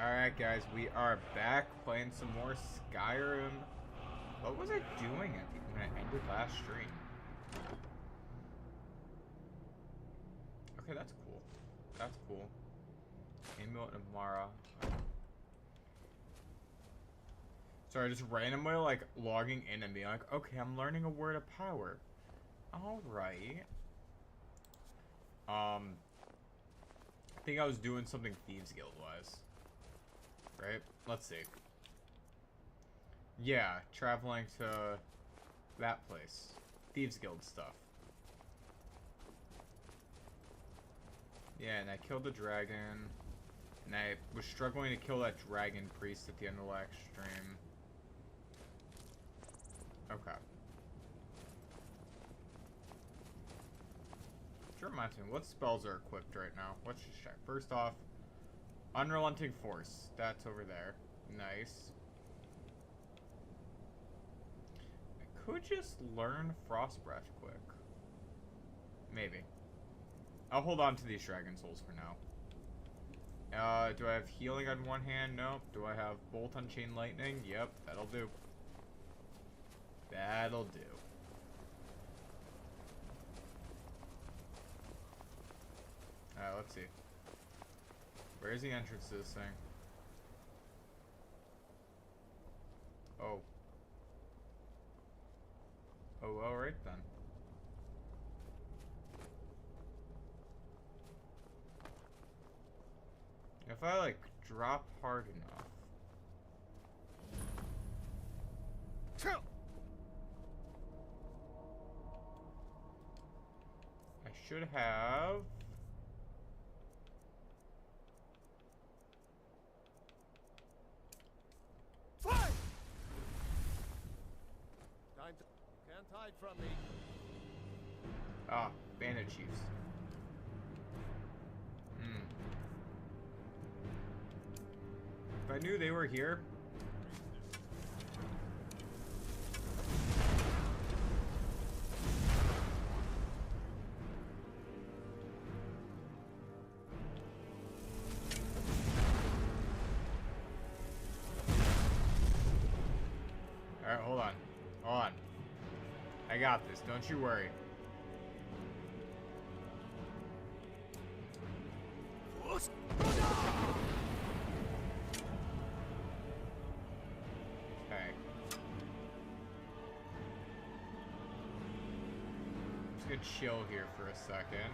Alright guys, we are back playing some more Skyrim. What was I doing when I ended last stream? Okay, that's cool. That's cool. Amulet of Mara. Sorry, just randomly like logging in and being like, okay, I'm learning a word of power. Alright. I think I was doing something Thieves Guild wise. Right? Let's see. Yeah, traveling to that place. Thieves Guild stuff. Yeah, and I killed the dragon. And I was struggling to kill that dragon priest at the end of the last stream. Okay. Which reminds me, what spells are equipped right now? Let's just check. First off, Unrelenting Force. That's over there. Nice. I could just learn Frost Breath quick. Maybe. I'll hold on to these Dragon Souls for now. Do I have healing on one hand? Nope. Do I have Bolt on Chain Lightning? Yep, that'll do. That'll do. Alright, let's see. Where's the entrance to this thing? Oh. Oh, alright then. If I, like, drop hard enough. I should have... Can't hide from me. Ah, Bandit Chiefs. If I knew they were here. Alright, hold on. Hold on. I got this, don't you worry. Okay. I'm just gonna chill here for a second.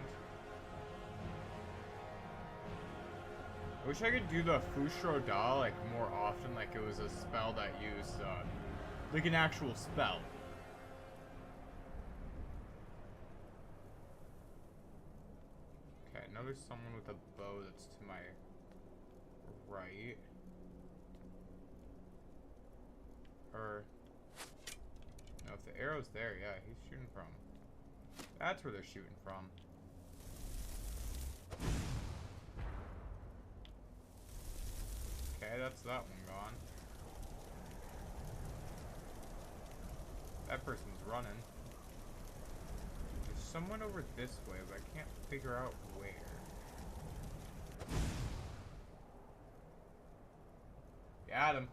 I wish I could do the Fushro Da like more often, like it was a spell that used like an actual spell. Okay, I know there's someone with a bow that's to my right. Or... no, if the arrow's there, yeah, he's shooting from. That's where they're shooting from. Okay, that's that one gone. That person's running. There's someone over this way, but I can't figure out where. Got him.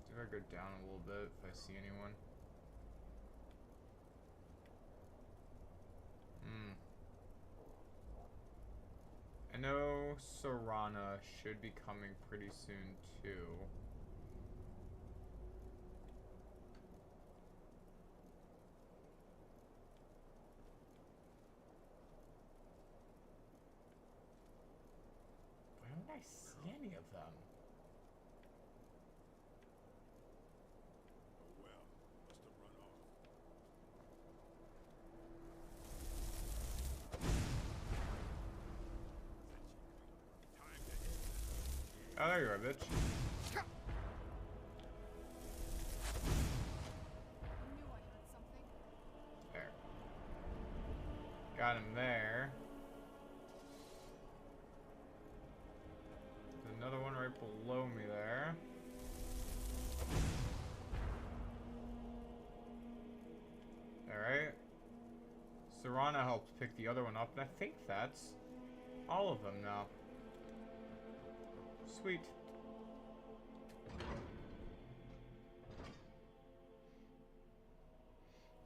See if I go down a little bit if I see anyone. I know Sorana should be coming pretty soon too. Why don't I see any of them? Oh well, must have run off. Oh, there you are, bitch. I knew I heard something. There. Got him there. There's another one right below me there. Serana helped pick the other one up, and I think that's all of them now. Sweet.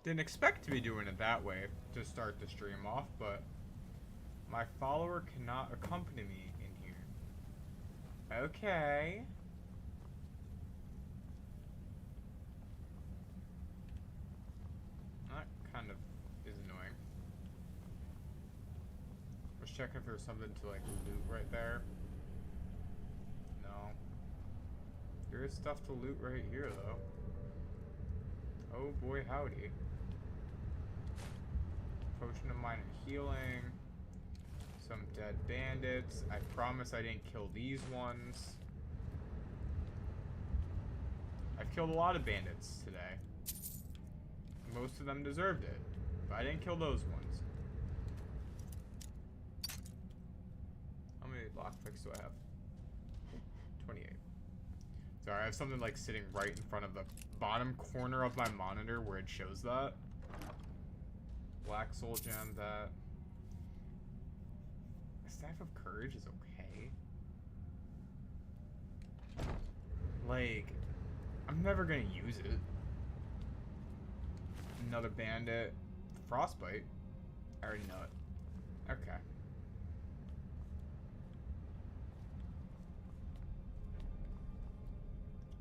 Didn't expect to be doing it that way to start the stream off, but my follower cannot accompany me in here. Okay. That kind of is annoying. Let's check if there's something to like loot right there. No. There is stuff to loot right here though. Oh boy howdy. Potion of minor healing. Some dead bandits. I promise I didn't kill these ones. I've killed a lot of bandits today. Most of them deserved it. But I didn't kill those ones. How many lockpicks do I have? 28. Sorry, I have something like sitting right in front of the bottom corner of my monitor where it shows that. Black soul gem, that. A staff of courage is okay. Like, I'm never gonna use it. Another bandit. Frostbite. I already know it. Okay.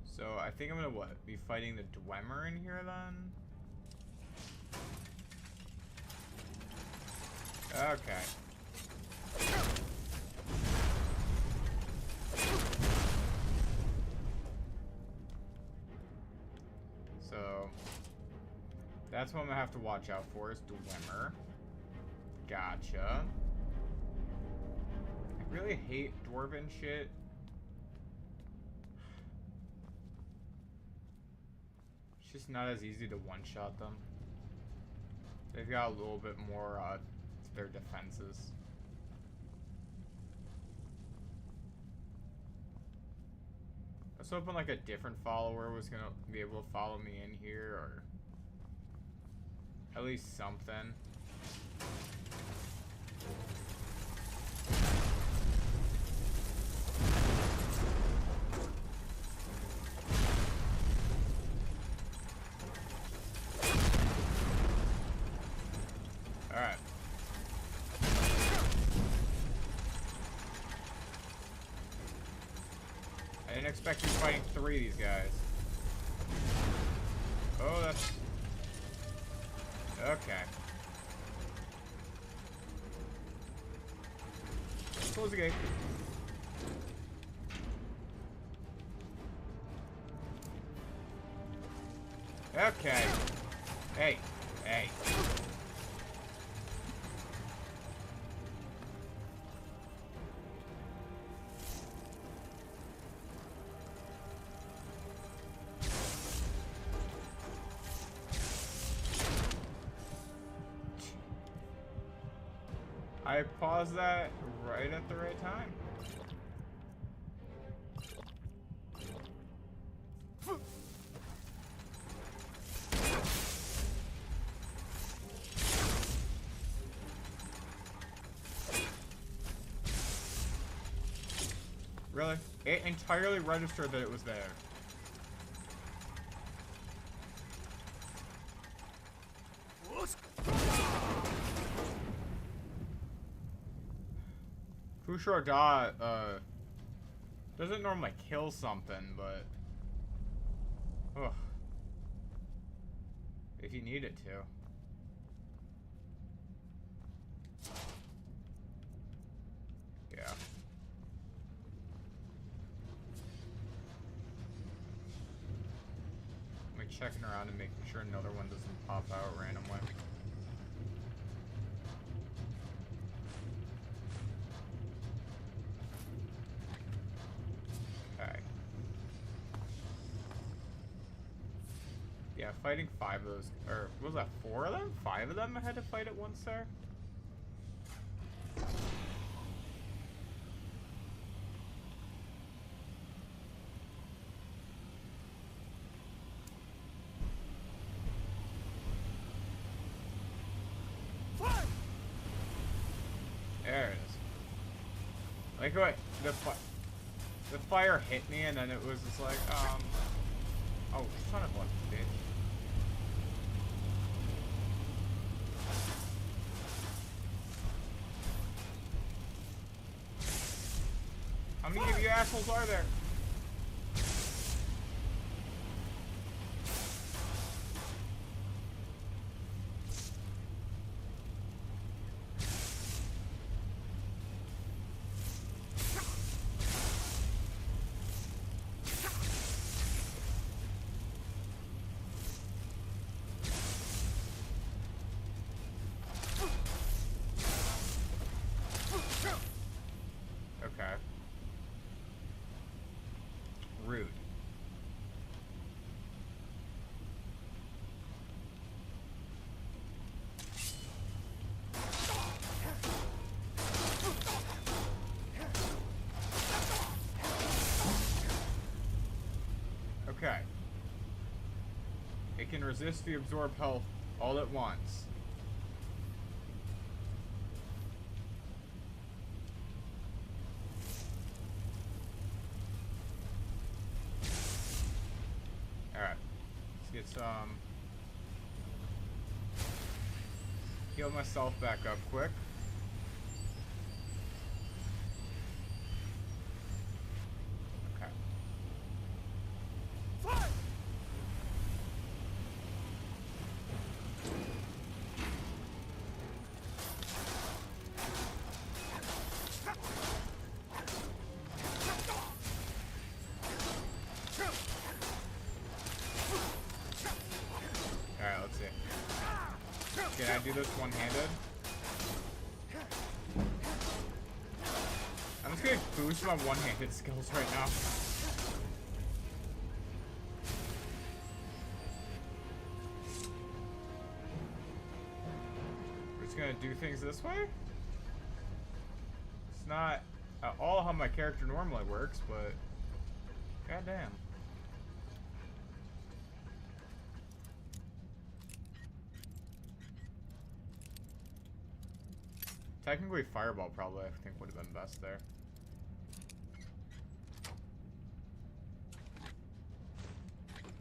So I think I'm gonna what? Be fighting the Dwemer in here then? Okay. So that's what I'm gonna have to watch out for is Dwemer. Gotcha. I really hate dwarven shit. It's just not as easy to one-shot them. They've got a little bit more to their defenses. I was hoping like a different follower was gonna be able to follow me in here, or at least something. Alright. I didn't expect you fighting 3 of these guys. Oh, that's... Okay. Close the gate. Okay. Hey. Hey. I paused that right at the right time. Really? It entirely registered that it was there. Fushor Da, doesn't normally kill something, but... Ugh. If you need it to. Yeah. I'm like checking around and making sure another one doesn't pop out randomly. Yeah, fighting 5 of those, or what was that, 4 of them? 5 of them I had to fight at once there? Like, wait, the fire hit me, and then it was just like, oh, son of a bitch. How many of you assholes are there? Okay. Rude. Okay. It can resist the absorb health all at once. Alright. Let's get some... Heal myself back up quick. Okay. Alright, let's see. Can I do this one-handed? I'm just gonna boost my one-handed skills right now. We're just gonna do things this way? It's not at all how my character normally works, but goddamn. Technically, Fireball probably, I think, would have been best there.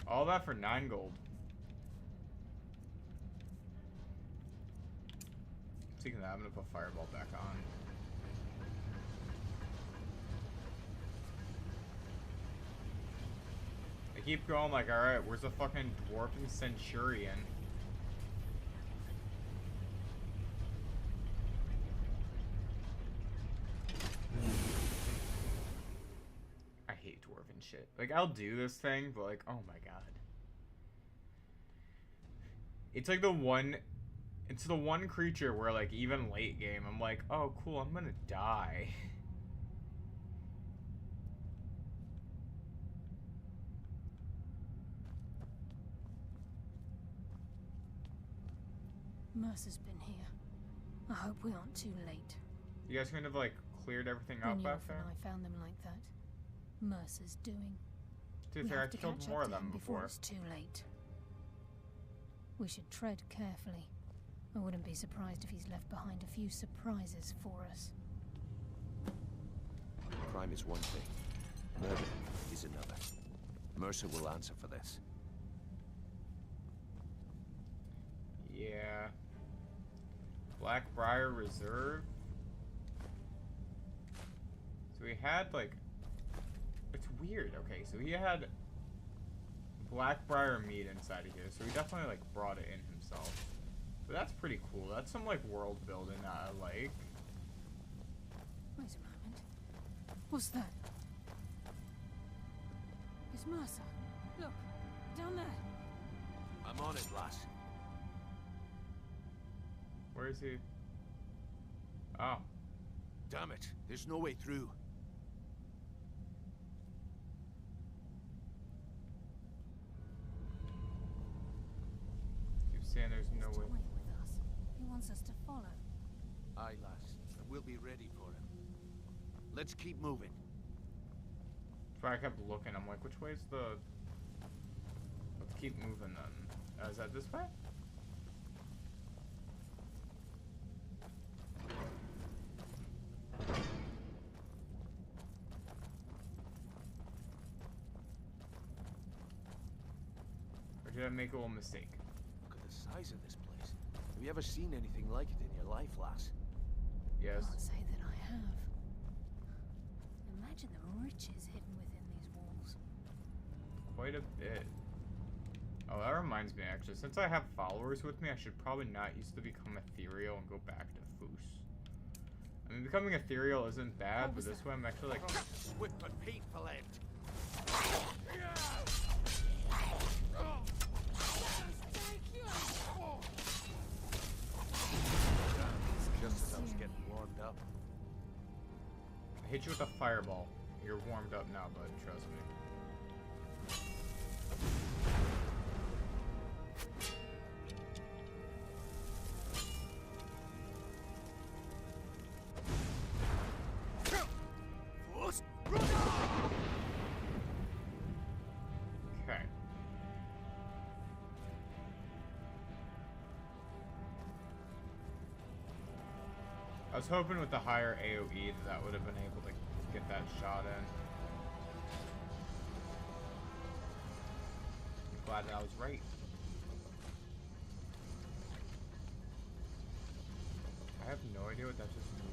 All that for 9 gold. Speaking of that, I'm gonna put Fireball back on. I keep going like, alright, where's the fucking Dwarven Centurion? I hate Dwarven shit. Like, I'll do this thing, but like, oh my god. It's like the one creature where like even late game I'm like, oh cool, I'm gonna die. Mercer's been here. I hope we aren't too late. You guys kind of like cleared everything up back there? When I found them like that. Mercer's doing. To be fair, I killed more of them before. It's too late. We should tread carefully. I wouldn't be surprised if he's left behind a few surprises for us. Crime is one thing. Murder is another. Mercer will answer for this. Yeah. Blackbriar Reserve. So we had like... It's weird. Okay, so he had Blackbriar meat inside of here. So he definitely like brought it in himself. But that's pretty cool. That's some like world building that I like. Wait a moment. What's that? It's Mercer. Look, down there. I'm on it, lass. Where is he? Oh. Damn it, there's no way through. Keep saying there's no way. Toying with us. He wants us to follow. Aye, lass. We'll be ready for him. Let's keep moving. So I kept looking. I'm like, which way's the... Let's keep moving then. Is that this way? Or did I make a little mistake? Look at the size of this place. Have you ever seen anything like it in your life, lass? Yes. Can't say that I have. Imagine the riches hidden within these walls. Quite a bit. Oh, that reminds me, actually. Since I have followers with me, I should probably not use to become ethereal and go back to Foos. I mean, becoming ethereal isn't bad, but this way I'm actually like... Swift but painful end. Just as I was getting warmed up. I hit you with a fireball. You're warmed up now, bud. Trust me. Okay. I was hoping with the higher AoE that would have been able to get that shot in. I'm glad that I was right. I have no idea what that just moved.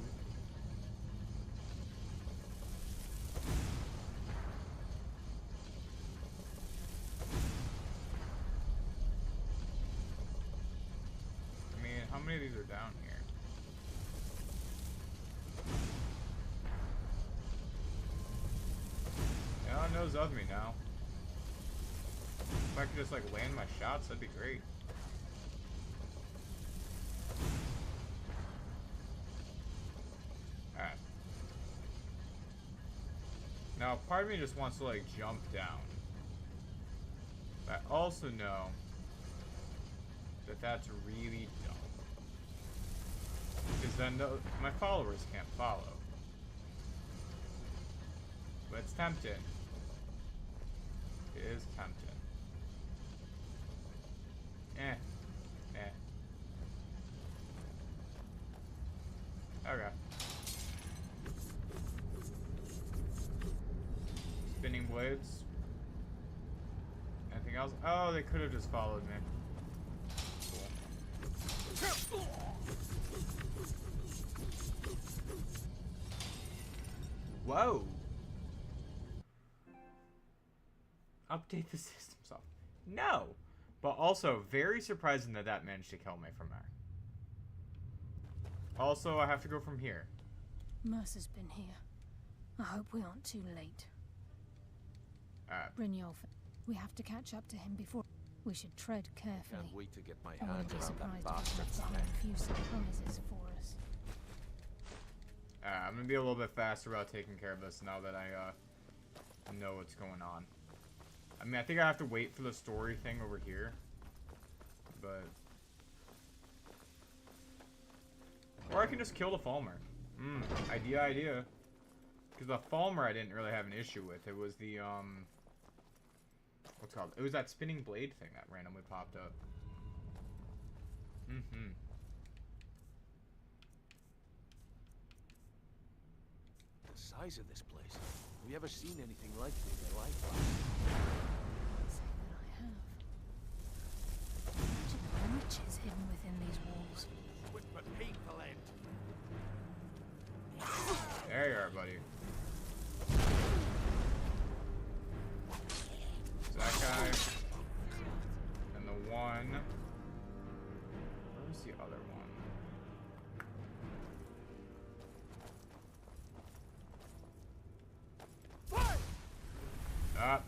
I mean, how many of these are down here? Yeah, it knows of me now. If I could just like land my shots, that'd be great. Alright. Now, part of me just wants to like jump down. But I also know that that's really dumb. Because then my followers can't follow. But it's tempting. It is tempting. Okay. Spinning blades. Anything else? Oh, they could have just followed me. Cool. Whoa. Update the system software. No. But also, very surprising that that managed to kill me from there. Also, I have to go from here. Mercer's been here. I hope we aren't too late. Brynjolf, we have to catch up to him before... We should tread carefully. Can't wait to get my I wouldn't hands be around that surprised if bastard he's left behind a few surprises for us. I'm gonna be a little bit faster about taking care of this now that I know what's going on. I mean, I think I have to wait for the story thing over here, but... Or I can just kill the Falmer. Idea. Because the Falmer I didn't really have an issue with. It was the, what's it called? It was that spinning blade thing that randomly popped up. The size of this place. Have you ever seen anything like it in your life? Say that I have. Imagine the riches hidden within these walls. Swift but painful end. There you are, buddy. So that guy. And the one. Where's the other one?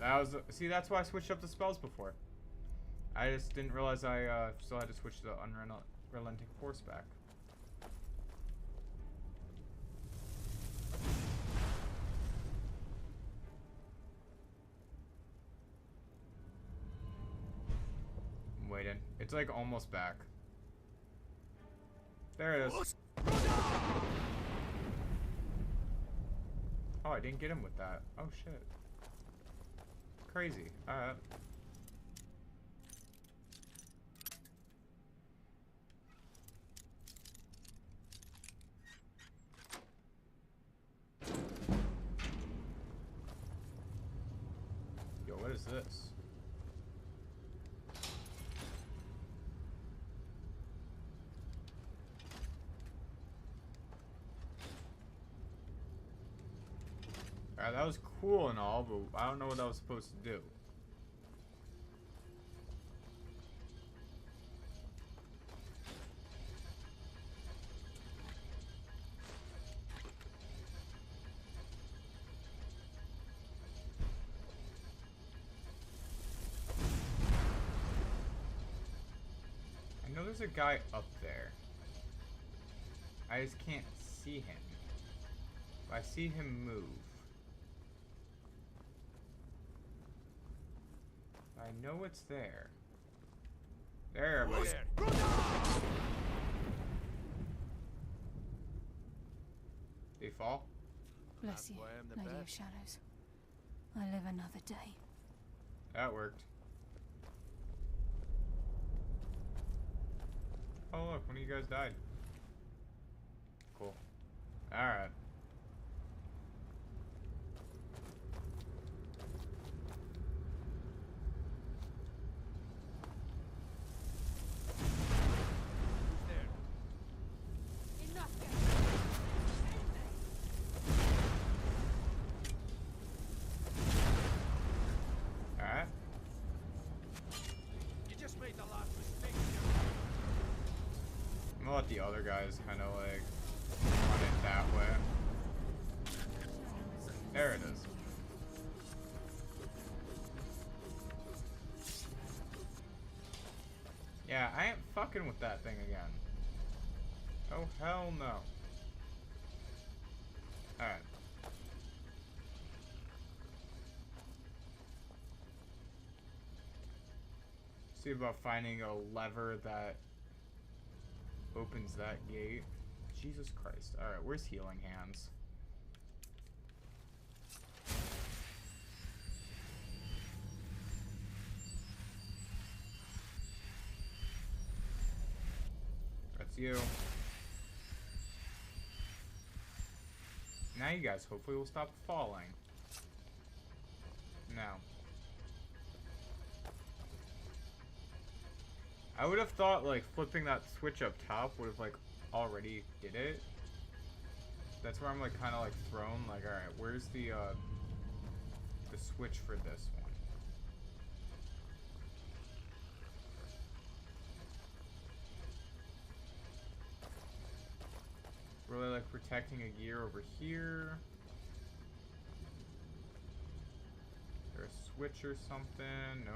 That was... See, that's why I switched up the spells before. I just didn't realize I still had to switch the Unrelenting Force back. I'm waiting. It's like almost back. There it is. Oh, I didn't get him with that. Oh shit. Crazy. Alright. Yo, what is this? Alright, that was cool and all, but I don't know what I was supposed to do. I know there's a guy up there. I just can't see him. I see him move. I know it's there. There, buddy. They fall? Bless you, why I'm the Lady of best. Shadows. I live another day. That worked. Oh look, one of you guys died. Cool. Alright. Alright. You just made the last mistake. I'm gonna let the other guys kind of like run it that way. There it is. Yeah, I ain't fucking with that thing again. Oh hell no. Alright. See about finding a lever that opens that gate. Jesus Christ. Alright, where's Healing Hands? That's you. Now you guys hopefully will stop falling. Now. I would have thought like flipping that switch up top would have like already did it. That's where I'm like kind of like thrown. Like, all right, where's the switch for this one? Really like protecting a gear over here. Is there a switch or something? No.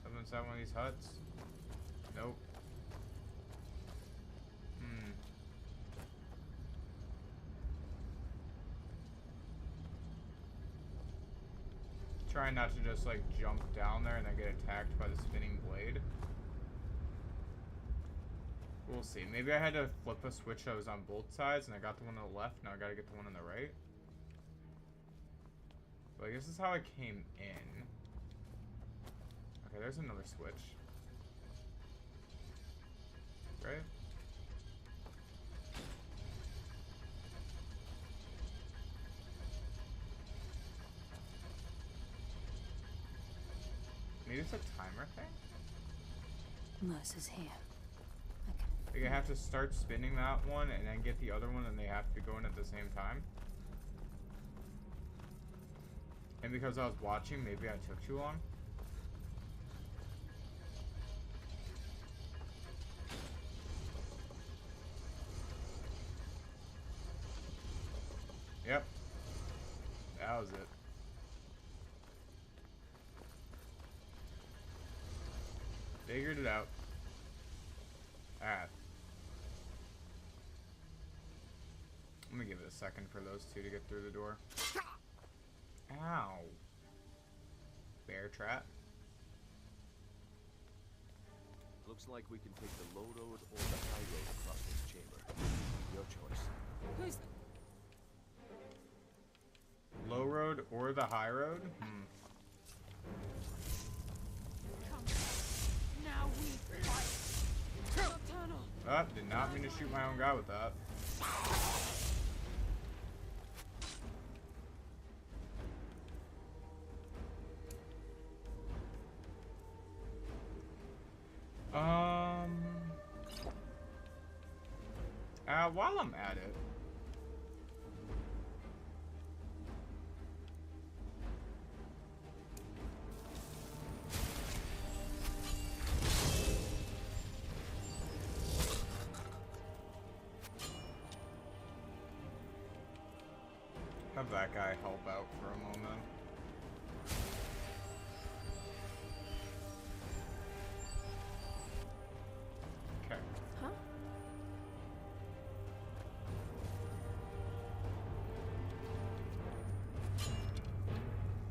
Something inside one of these huts? Nope. Trying not to just like jump down there and then get attacked by the spinning blade. We'll see. Maybe I had to flip a switch that was on both sides and I got the one on the left, now I gotta get the one on the right. But I guess this is how I came in. Okay, there's another switch. Right? Maybe it's a timer thing? Mercer's here. Like I have to start spinning that one and then get the other one and they have to go in at the same time? And because I was watching, maybe I took too long? Yep. That was it. Figured it out. Alright. I'm gonna give it a second for those two to get through the door. Ow. Bear trap. Looks like we can take the low road or the high road across this chamber. Your choice. Who's Low road or the high road? now we fight. Nocturnal. Oh, did not mean to shoot my own guy with that. While I'm at it, Have that guy help out for a moment. Okay. Huh?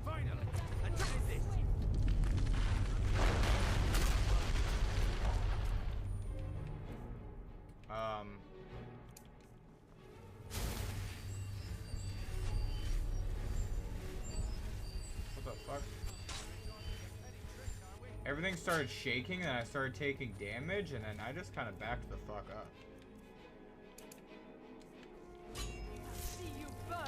Finally! And what is this? What the fuck? Everything started shaking and I started taking damage and then I just kind of backed the fuck up. See you burn!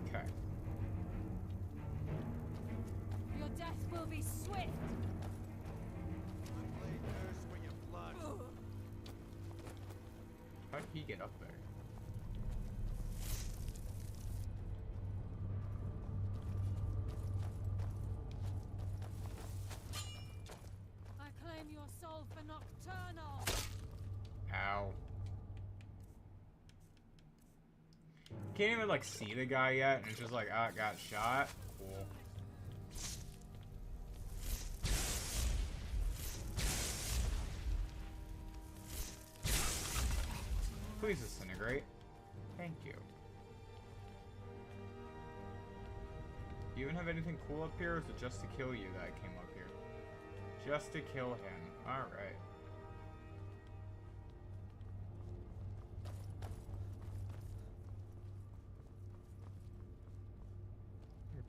Okay. Your death will be swift. How'd he get up there? I claim your soul for Nocturnal. Ow. Can't even like see the guy yet and it's just like, ah, got shot. Cool. Please disintegrate. Thank you. Do you even have anything cool up here, or is it just to kill you that I came up here? Just to kill him. Alright.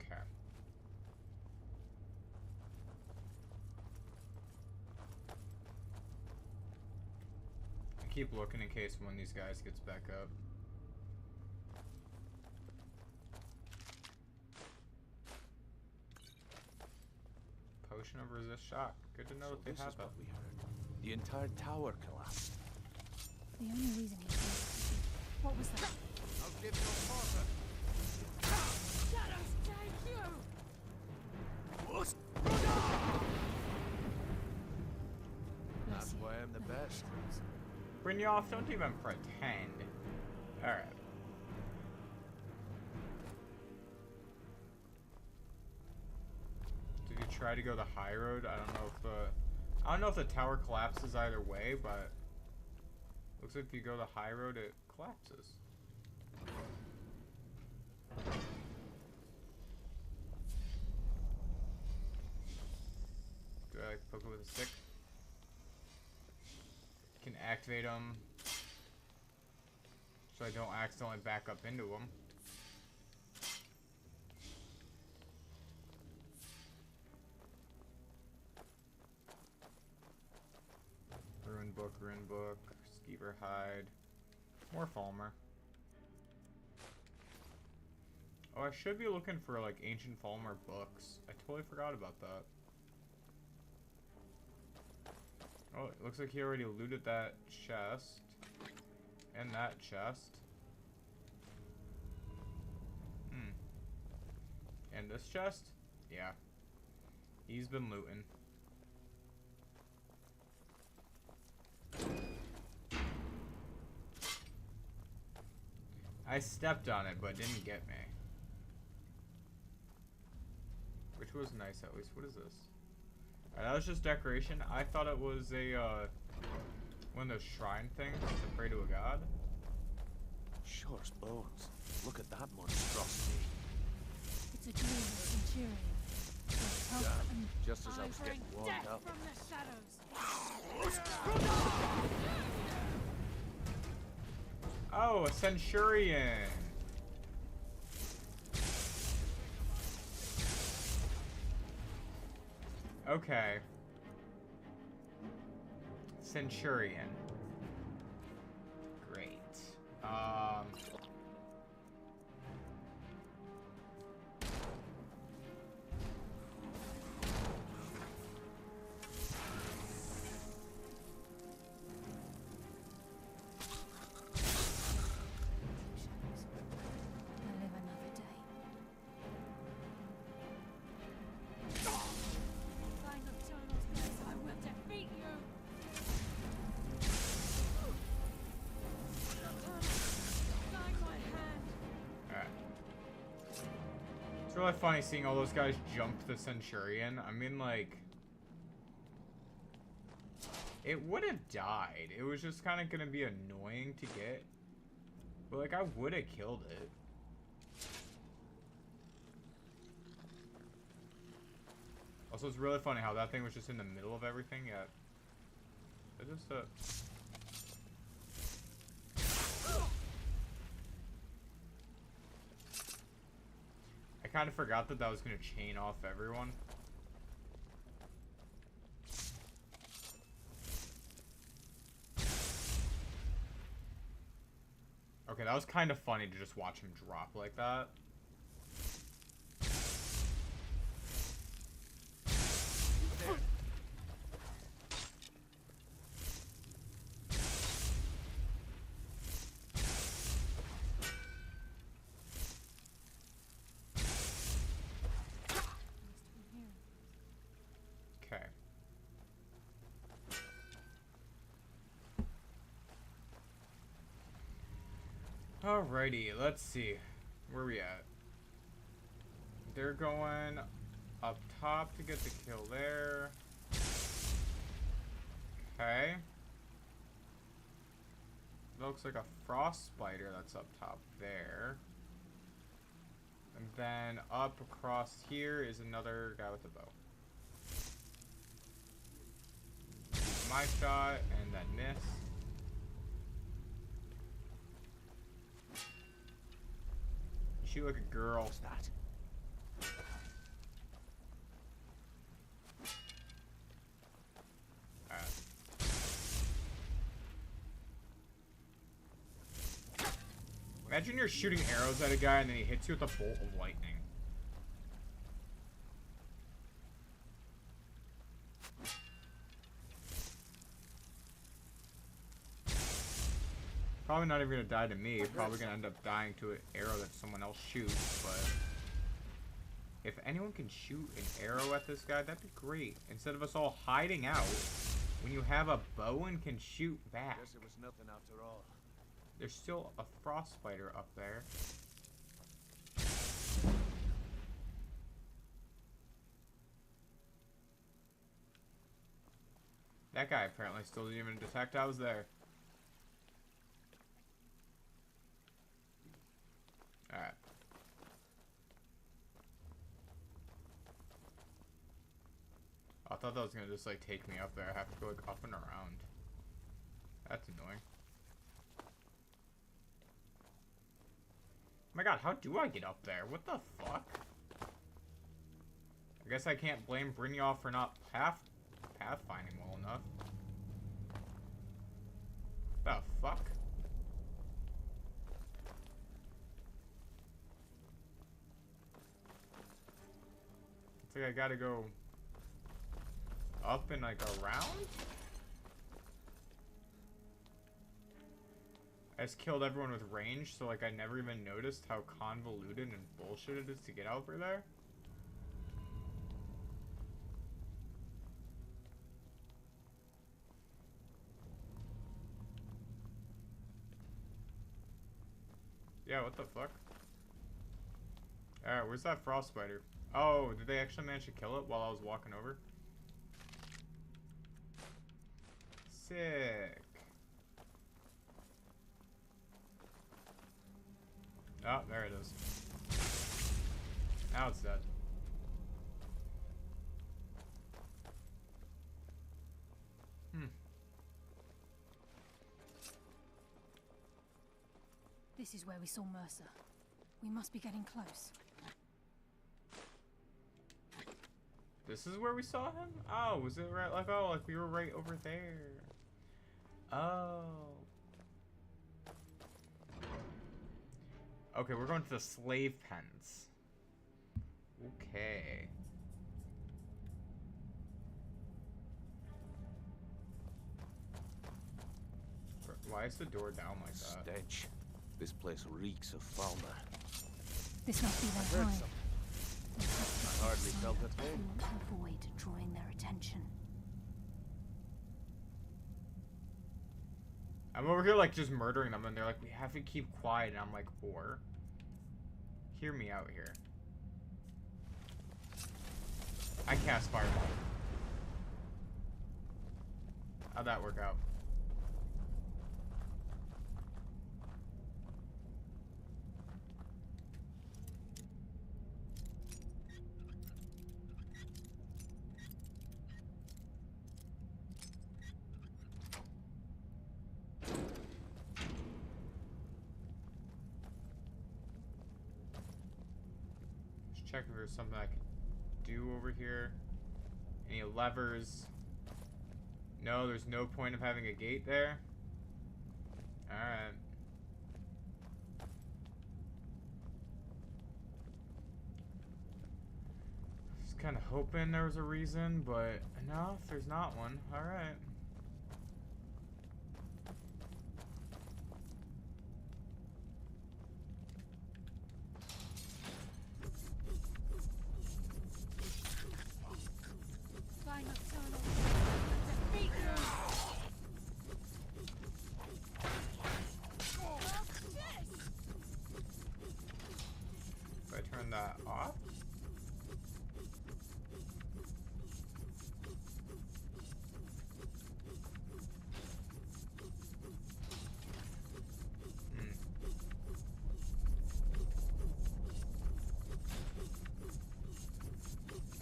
Okay. Keep looking in case one of these guys gets back up. Potion of resist shock. Good to know that they This have is that. what we heard. The entire tower collapsed. The only reason he said what was that? I'll give you a marker. Shadows take you! That's why I'm the best. Brynjolf, don't even pretend. Alright. Did you try to go the high road? I don't know if the tower collapses either way, but looks like if you go the high road it collapses. Do I like poke it with a stick? Can activate them so I don't accidentally back up into them. Rune book, Skeever hide, more Falmer. Oh, I should be looking for like ancient Falmer books. I totally forgot about that. Oh, it looks like he already looted that chest. And that chest. And this chest? Yeah. He's been looting. I stepped on it, but it didn't get me. Which was nice, at least. What is this? That was just decoration. I thought it was a, one of those shrine things to pray to a god. Sure as bones. Look at that monstrosity. It's a dream of Centurion. With help Damn, and just as I I was bring getting warmed death up. from the shadows. Oh, a centurion! Okay. Centurion. Great. I live another day. Find Nocturnal's It's really funny seeing all those guys jump the Centurion. I mean, like... It would have died. It was just kind of going to be annoying to get. But, like, I would have killed it. Also, it's really funny how that thing was just in the middle of everything, yet... It just, I kind of forgot that that was going to chain off everyone. Okay, that was kind of funny to just watch him drop like that. Okay. Alrighty, let's see. Where are we at? They're going up top to get the kill there. Okay. Looks like a frost spider that's up top there. And then up across here is another guy with a bow. My shot and then miss. Shoot like a girl. What's that? Alright. Imagine you're shooting arrows at a guy and then he hits you with a bolt of lightning. Probably not even gonna die to me. Probably gonna end up dying to an arrow that someone else shoots, but if anyone can shoot an arrow at this guy, that'd be great. Instead of us all hiding out, when you have a bow and can shoot back. Guess it was nothing after all. There's still a frost spider up there. That guy apparently still didn't even detect I was there. Alright. I thought that was gonna just like take me up there. I have to go like up and around. That's annoying. Oh my god, how do I get up there? What the fuck? I guess I can't blame Brynjolf for not pathfinding well enough. The fuck? It's like I gotta go up and like around? I just killed everyone with range, so like I never even noticed how convoluted and bullshit it is to get over there. Yeah, what the fuck? Alright, where's that frost spider? Oh, did they actually manage to kill it while I was walking over? Sick. Oh, there it is. Now it's dead. This is where we saw Mercer. We must be getting close. This is where we saw him? Oh, was it right? Like, oh, like we were right over there. Oh. Okay, we're going to the slave pens. Okay. Why is the door down like that? Stench. This place reeks of fauna. This must be I their heard hide. something. We have to I hardly find felt out at how home. we want to avoid drawing their attention. I'm over here like just murdering them and they're like, we have to keep quiet, and I'm like, or hear me out here. I cast Fireball. How'd that work out? Just check if there's something I can do over here. Any levers? No, there's no point of having a gate there. Alright. Just kind of hoping there was a reason, but no, there's not one. Alright. If I turn that off?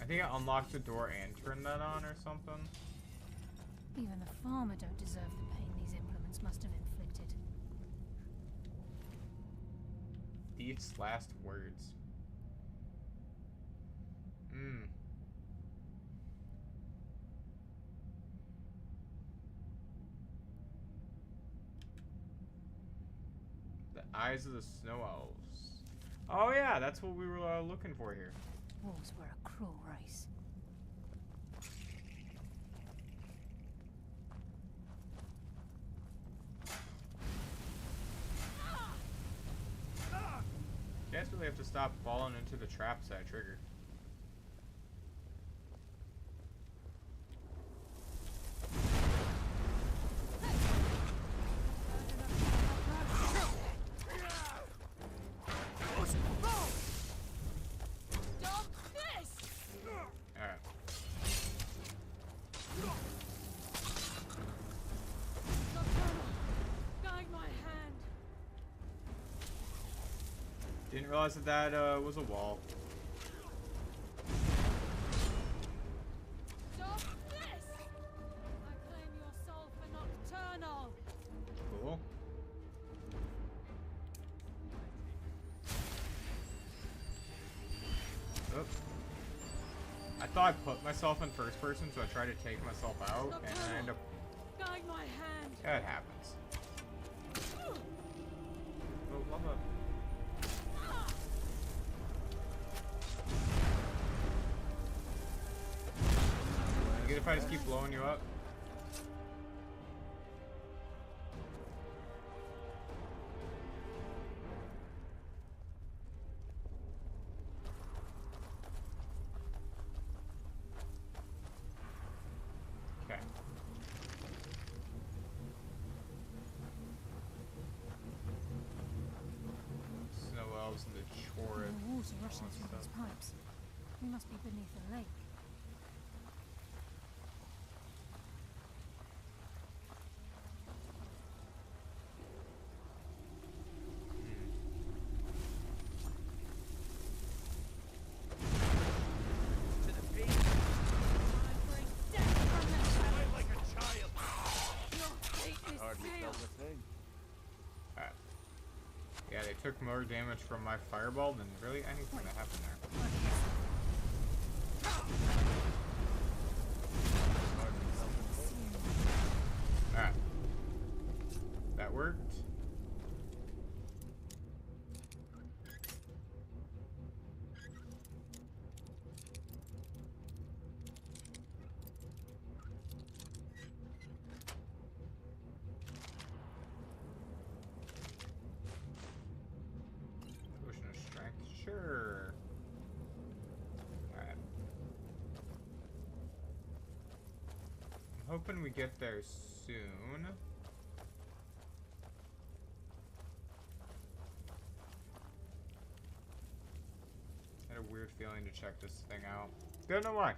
I think I unlocked the door and turned that on or something. Even the farmer don't deserve the pain these implements must have inflicted. Thief's last words. The eyes of the snow elves. Oh yeah, that's what we were looking for here. Wolves were a cruel race. You guys really have to stop falling into the traps I triggered. Alright. Guide my hand. Didn't realize that that was a wall. Stop this! I claim your soul for nocturnal. Cool. Oop. I thought I put myself in first person, so I tried to take myself out, and I end up... Guide my hand. That happens. Oh, lava. You good if I just keep blowing you up? Okay. Snow elves and the chorus. The water rushing through these pipes. We must be beneath a lake. To the feet. I bring death from the shadows. Like a child. Your fate is Hardly felt sealed. a thing. Alright. Yeah, they took more damage from my fireball than really anything that happened there. Hardly felt a thing. Alright. That worked. Potion of strength, sure. Alright. I'm hoping we get there soon. Had a weird feeling to check this thing out. Don't know why.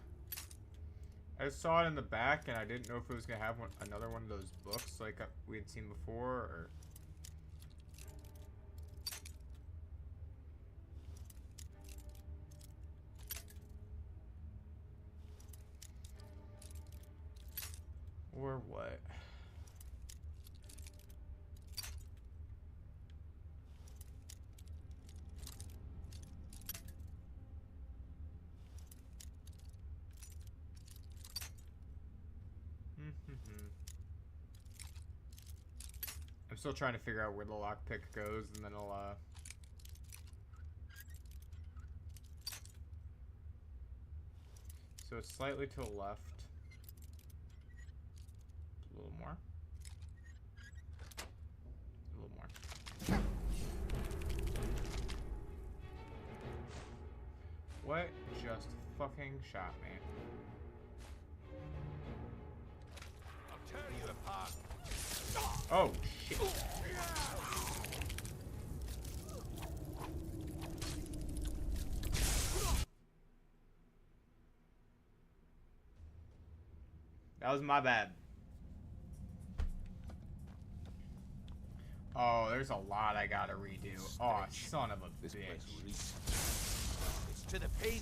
I just saw it in the back, and I didn't know if it was gonna have another one of those books like we had seen before, or. Or what? I'm still trying to figure out where the lockpick goes, and then I'll, So it's slightly to the left. A little more. A little more. What just fucking shot me? I'll tear you apart. Oh, shit. That was my bad. Oh, there's a lot I gotta redo. Oh, son of a This bitch. place reeks. It's to the pain.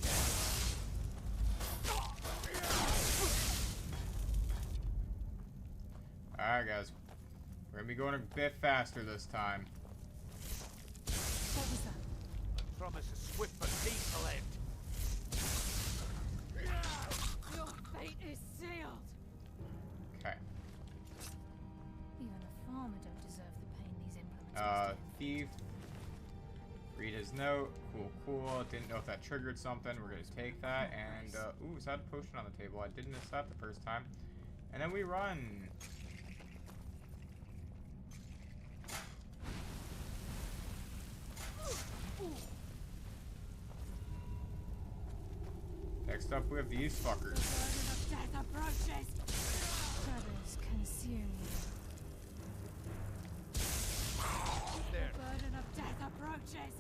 Alright, guys. We're gonna be going a bit faster this time. What was that? Promise a swift but painful end. Your fate is sealed. Okay. Even a farmer don't deserve the pain these implements must Thief. Read his note. Cool, cool. Didn't know if that triggered something. We're gonna take that and, ooh, is that a potion on the table? I didn't miss that the first time. And then we run. Next up, we have these fuckers. The burden of death approaches. Shadows consume you. There. The burden of death approaches.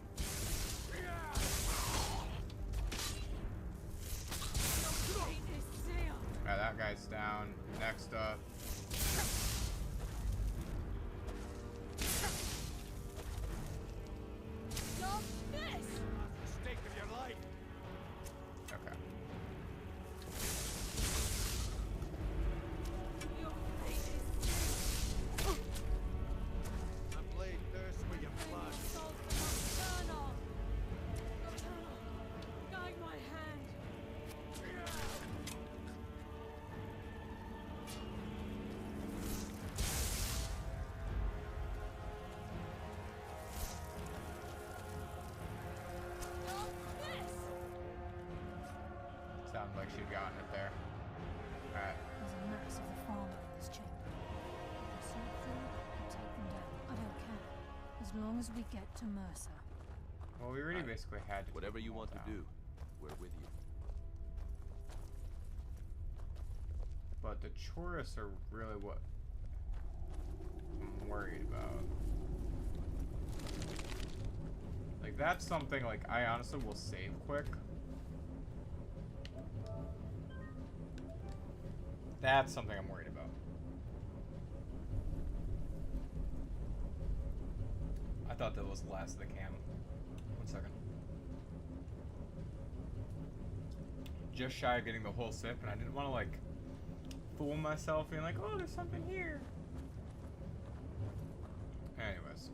Your fate is sealed. Alright, that guy's down. Next up. Stop this. Mistake of your life. Okay. Your fate is sealed. My blade thirsts for your blood. Soul nocturnal. Nocturnal. Guide my hand. Stop this. Sounds like she'd gotten it there. Alright. There's a mass of the farmer in this chamber. We can sort through and take them down. I don't care. As long as we get to Mercer. Well, we already Alright. basically had to. Whatever take you them want to down. do, we're with you. But the Chorus are really what I'm worried about. Like, that's something, like, I honestly will save quick. That's something I'm worried about. I thought that was the last of the cam. 1 second. Just shy of getting the whole sip, and I didn't want to, like, fool myself being like, oh, there's something here. Anyways.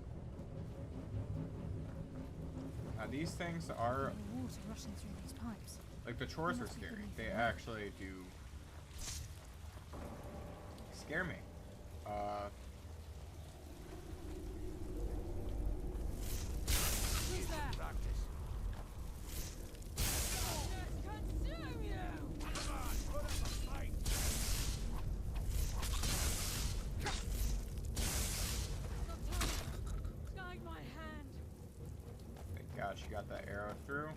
Now, these things are, The water rushing through these pipes. like, the chores are scary. They actually do scare me. Who's that? Practice. Darkness consume you. Come on, put up a fight. Nocturnal. Guide my hand. Thank God she got that arrow through.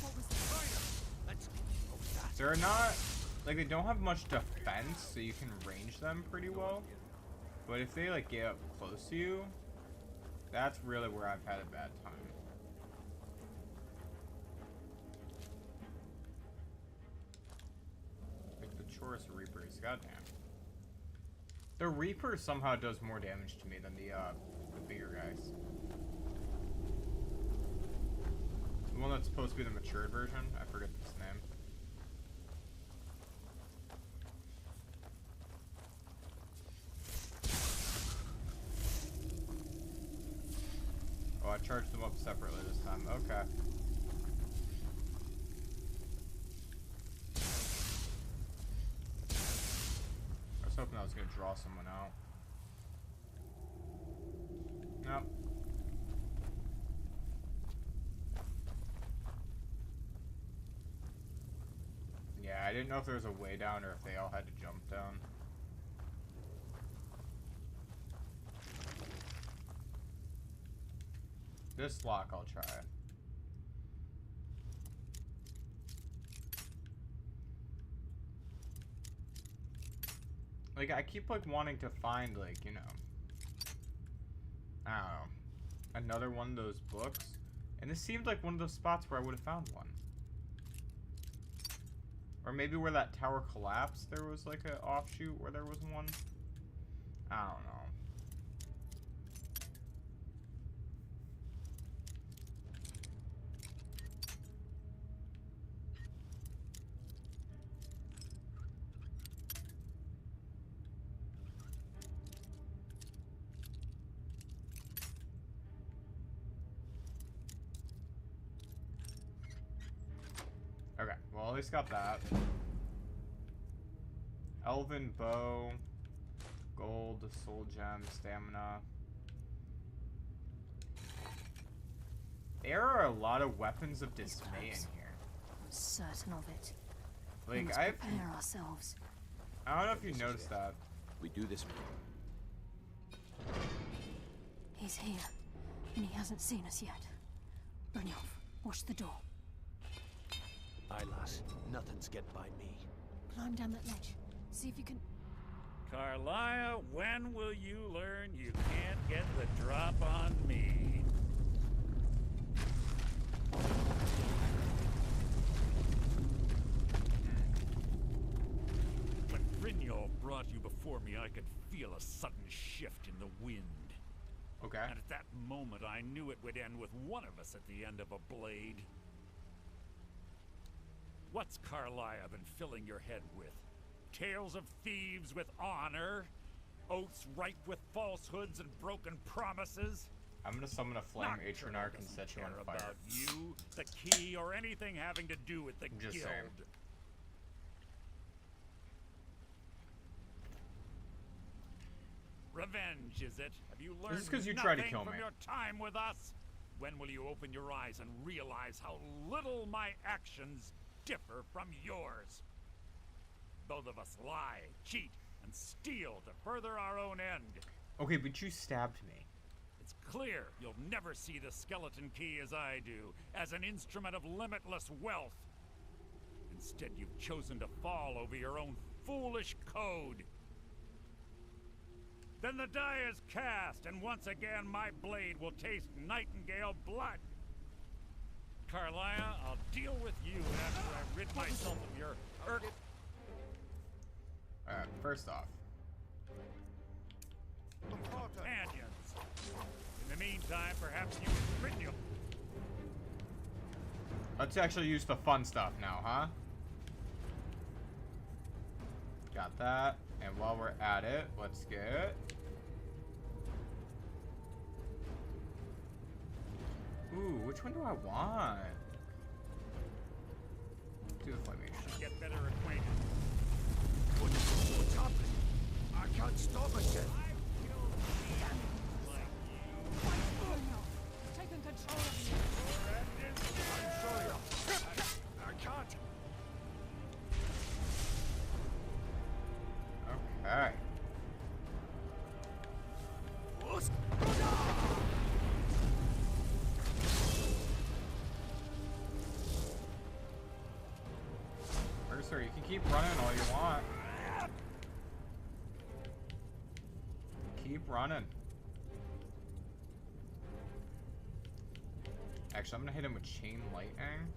What was that? Let's oh, that. They're not, like, they don't have much defense, so you can range them pretty well. But if they like get up close to you, that's really where I've had a bad time. Like the Chorus Reapers, goddamn. The Reaper somehow does more damage to me than the bigger guys. The one that's supposed to be the matured version, I forget its name. Oh, I charged them up separately this time. Okay. I was hoping I was going to draw someone out. Nope. Yeah, I didn't know if there was a way down or if they all had to jump down. This lock I'll try. Like, I keep, like, wanting to find, like, you know, I don't know, another one of those books. And this seemed like one of those spots where I would have found one. Or maybe where that tower collapsed, there was, like, an offshoot where there was one. I don't know. Okay, well, at least got that. Elven bow, gold, soul gem, stamina. There are a lot of weapons of dismay in here. I'm certain of it. Like, Let's prepare ourselves. I don't know if you noticed that. We do this. He's here, and he hasn't seen us yet. Brynjolf, watch the door. Aye, lass. Nothing's get by me. Climb down that ledge. See if you can... Carlia, when will you learn you can't get the drop on me? When Brynjolf brought you before me, I could feel a sudden shift in the wind. Okay. And at that moment, I knew it would end with one of us at the end of a blade. What's Carlia been filling your head with? Tales of thieves with honor? Oaths ripe with falsehoods and broken promises? I'm gonna summon a flame Atronach and set you on fire. About you, the key, or anything having to do with the Just guild. saying. Revenge, is it? Have you learned This is 'cause you tried to nothing kill from me. your time with us? When will you open your eyes and realize how little my actions differ from yours? Both of us lie, cheat, and steal to further our own end. Okay, but you stabbed me. It's clear you'll never see the skeleton key as I do, as an instrument of limitless wealth. Instead, you've chosen to fall over your own foolish code. Then the die is cast, and once again my blade will taste nightingale blood. Carlia, I'll deal with you after I rid myself of your Alright, first off. companions. In the meantime, perhaps you can rid you. Let's actually use the fun stuff now, huh? Got that. And while we're at it, let's get... Ooh, which one do I want? Do the flamation. Get better acquainted. What's happening? I can't stop it yet. Taking control of you. I'm sorry. I can't. Okay. Mercer, you can keep running all you want. keep running. Actually, I'm gonna hit him with chain lightning.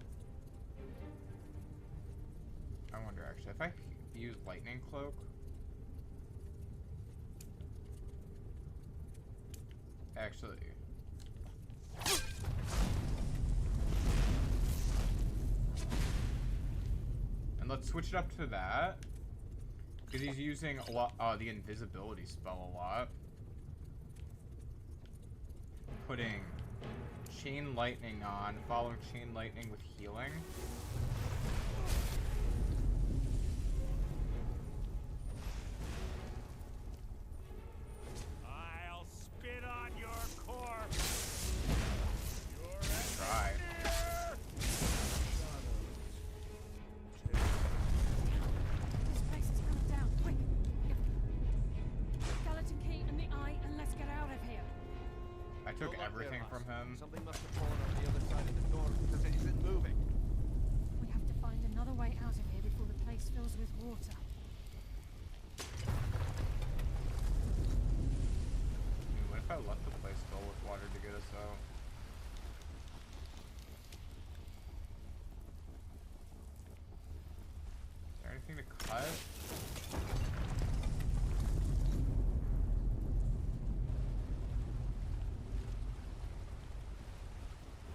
I wonder, actually, if I use lightning cloak. Actually. And let's switch it up to that. Because he's using a lot, the invisibility spell a lot. Putting chain lightning on, following chain lightning with healing. I'll spit on your corpse. Try. This place is coming down. Quick! Skeleton key and the eye, and let's get out of here. I took everything from him. Something must have fallen on the other side of the door because it isn't moving. We have to find another way out of here before the place fills with water. What if I left the place fill with water to get us out? Is there anything to cut?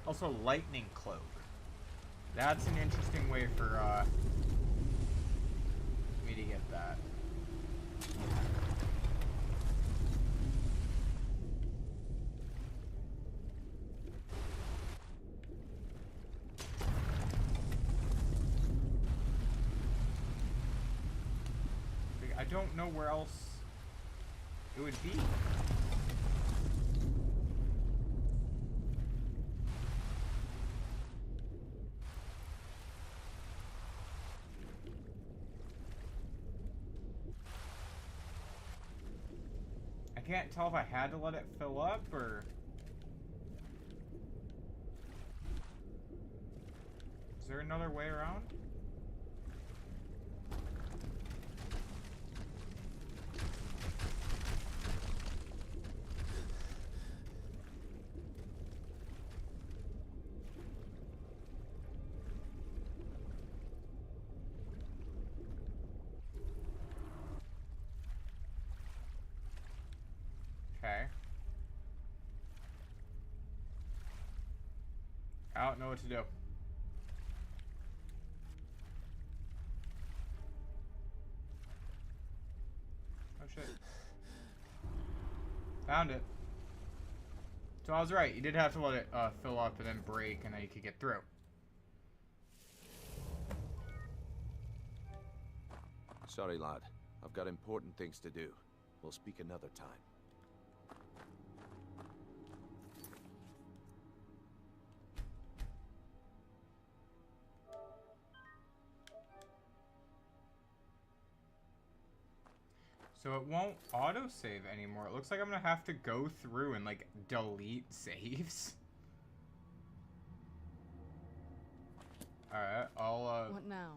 Also, lightning cloak. That's an interesting way for me to get that. I don't know where else it would be. I can't tell if I had to let it fill up or... Is there another way around? Okay. I don't know what to do. Oh shit. Found it. So I was right. You did have to let it fill up and then break, and then you could get through. Sorry, lad. I've got important things to do. We'll speak another time. So it won't autosave anymore. It looks like I'm gonna have to go through and like delete saves. Alright, I'll What now?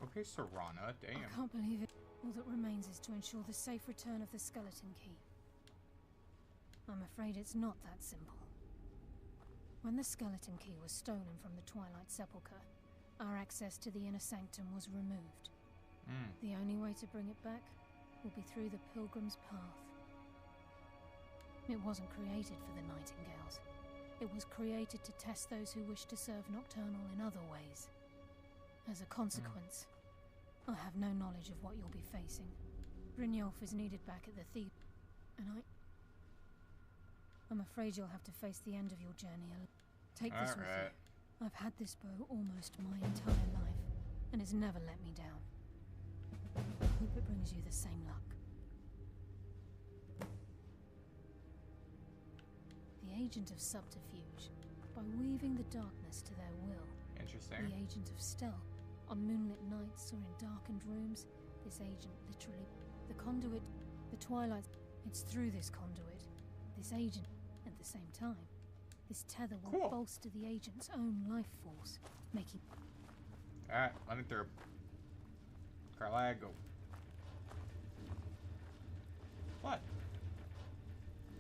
Okay, Serana, damn. I can't believe it. All that remains is to ensure the safe return of the skeleton key. I'm afraid it's not that simple. When the skeleton key was stolen from the Twilight Sepulchre, our access to the inner sanctum was removed. The only way to bring it back will be through the Pilgrim's Path. It wasn't created for the Nightingales. It was created to test those who wish to serve Nocturnal in other ways. As a consequence, I have no knowledge of what you'll be facing. Brynjolf is needed back at the thief, and I'm afraid you'll have to face the end of your journey alone. Take this with you. I've had this bow almost my entire life, and it's never let me down. I hope it brings you the same luck. The agent of subterfuge, by weaving the darkness to their will. Interesting. The agent of stealth. On moonlit nights or in darkened rooms, this agent literally... The conduit, the Twilight... It's through this conduit, this agent, at the same time, this tether will bolster the agent's own life force, making... Alright, let me through. Carla, go. What?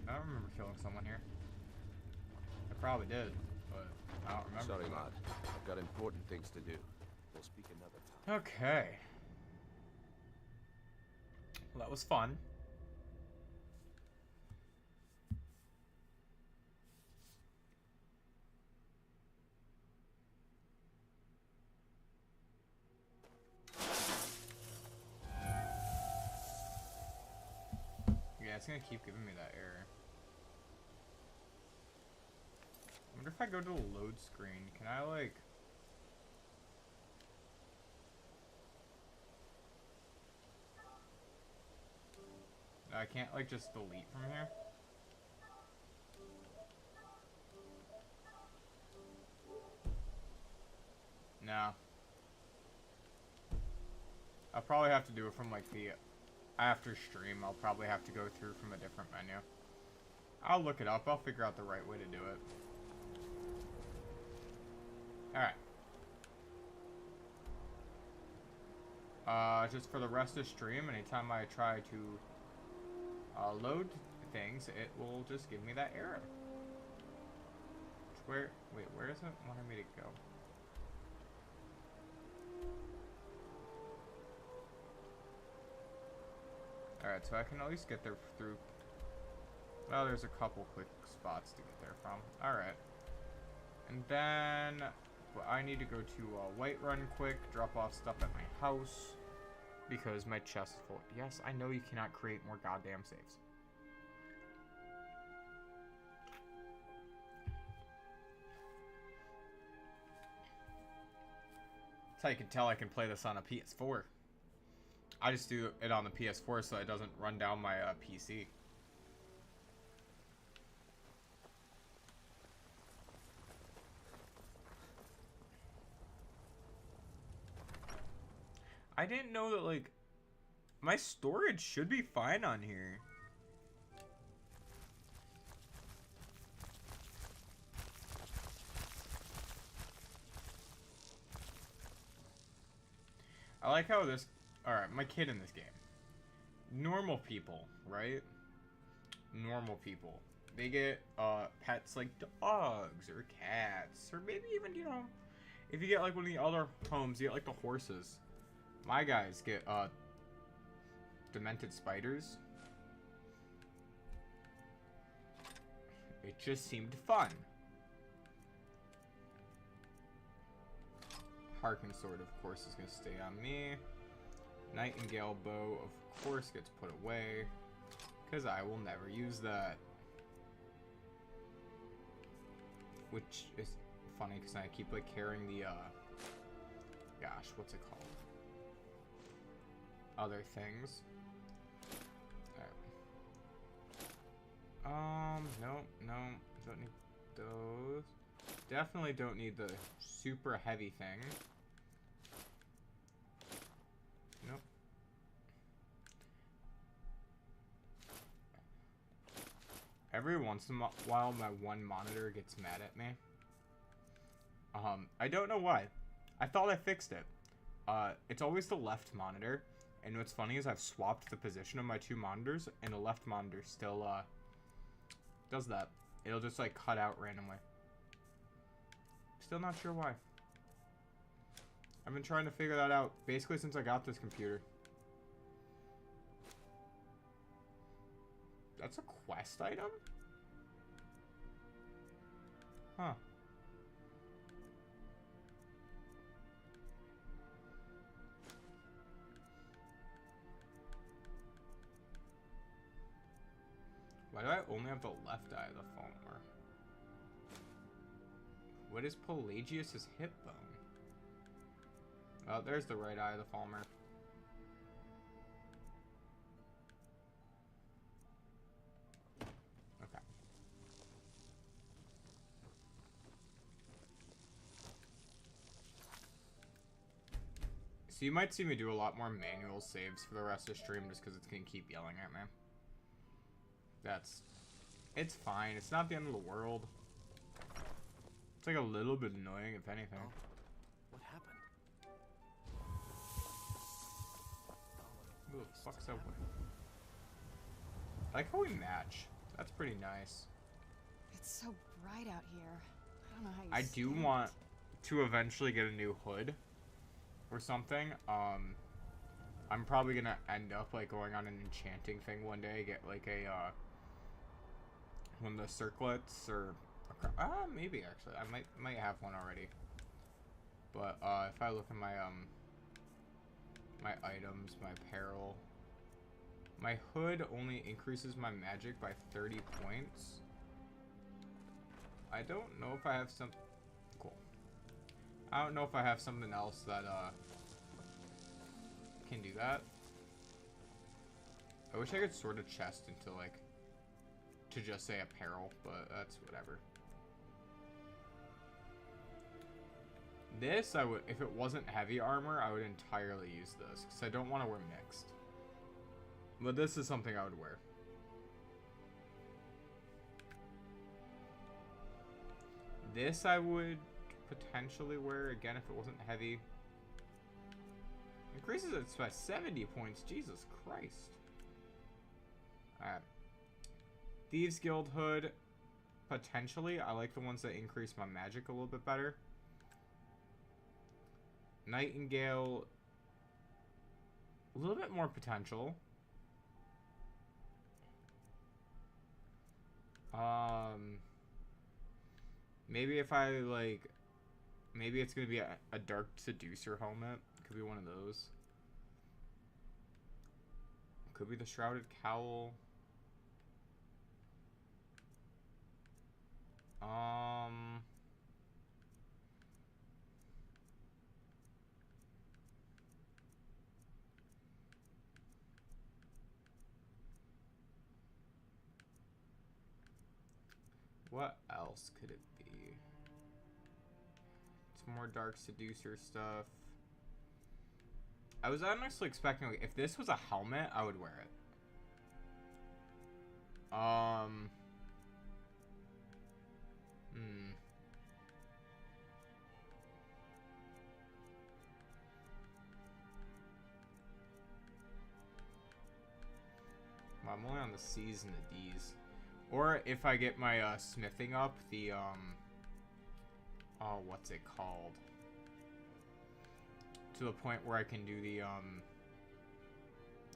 I don't remember killing someone here. I probably did, but I don't remember. Sorry, lad. I've got important things to do. We'll speak another time. Okay. Well, that was fun. Yeah, it's gonna keep giving me that error. I wonder if I go to the load screen, can I like... I can't like just delete from here? No. I'll probably have to do it from like the... After stream, I'll probably have to go through from a different menu. I'll look it up. I'll figure out the right way to do it. Alright. Just for the rest of the stream, anytime I try to load things, it will just give me that error. Wait, where is it wanting me to go? Alright, so I can at least get there through... Well, there's a couple quick spots to get there from. Alright. And then... Well, I need to go to Whiterun quick, drop off stuff at my house. Because my chest is full. Yes, I know you cannot create more goddamn saves. That's how you can tell I can play this on a PS4. I just do it on the PS4 so it doesn't run down my PC. I didn't know that, like, my storage should be fine on here. I like how this... Alright, my kid in this game. Normal people, right? Normal people. They get pets like dogs or cats. Or maybe even, you know, if you get like one of the other homes, you get like the horses. My guys get demented spiders. It just seemed fun. Harken sword, of course, is gonna stay on me. Nightingale bow, of course, gets put away, because I will never use that. Which is funny, because I keep, like, carrying the, gosh, what's it called? Other things. Alright. No, don't need those. Definitely don't need the super heavy thing. Nope. Every once in a while, my one monitor gets mad at me. I don't know why. I thought I fixed it. It's always the left monitor. And what's funny is I've swapped the position of my two monitors, and the left monitor still, does that. It'll just, like, cut out randomly. Still not sure why. I've been trying to figure that out basically since I got this computer. That's a quest item? Huh. Why do I only have the left eye of the Fulmer? What is Pelagius's hip bone? Oh, there's the right eye of the Fulmer. Okay. So you might see me do a lot more manual saves for the rest of the stream just because it's going to keep yelling at me. It's fine. It's not the end of the world. It's like a little bit annoying, if anything. Oh, what happened? Who the fuck's that way? I like how we match. That's pretty nice. It's so bright out here. I don't know how you I do stand want it. to eventually get a new hood or something. I'm probably gonna end up like going on an enchanting thing one day, get like a one of the circlets or maybe actually I might have one already. But if I look at my my items, my apparel, my hood only increases my magic by 30 points. I don't know if I have some cool. I don't know if I have something else that can do that. I wish I could sort a chest into like to just say apparel, but that's whatever. This I would, if it wasn't heavy armor, I would entirely use this because I don't want to wear mixed. But this is something I would wear. This I would potentially wear again if it wasn't heavy. Increases it by 70 points. Jesus Christ. Alright. Thieves Guild hood. Potentially. I like the ones that increase my magic a little bit better. Nightingale. A little bit more potential. Maybe if I like, maybe it's gonna be a Dark Seducer helmet. Could be one of those. Could be the Shrouded Cowl. What else could it be? It's more Dark Seducer stuff. I was honestly expecting, like, if this was a helmet, I would wear it. Well, I'm only on the C's and the D's. Or if I get my smithing up, the oh, what's it called? To the point where I can do the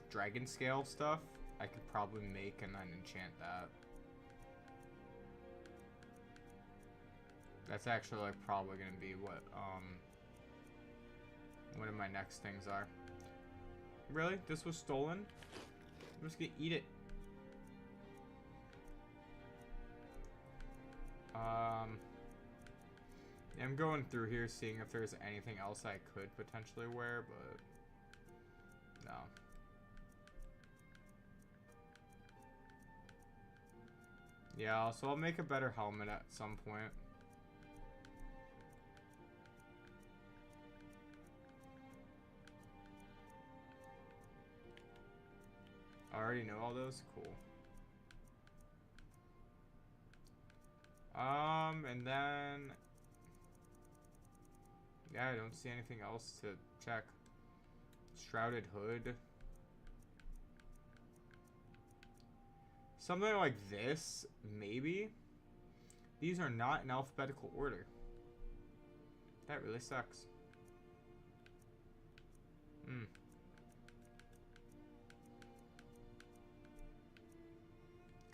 dragon scale stuff, I could probably make and then enchant that. That's actually like probably gonna be what one of my next things are. Really? This was stolen? I'm just gonna eat it. I'm going through here seeing if there's anything else I could potentially wear, but no. Yeah, so I'll make a better helmet at some point. I already know all those? Cool. And then... yeah, I don't see anything else to check. Shrouded hood. Something like this, maybe? These are not in alphabetical order. That really sucks.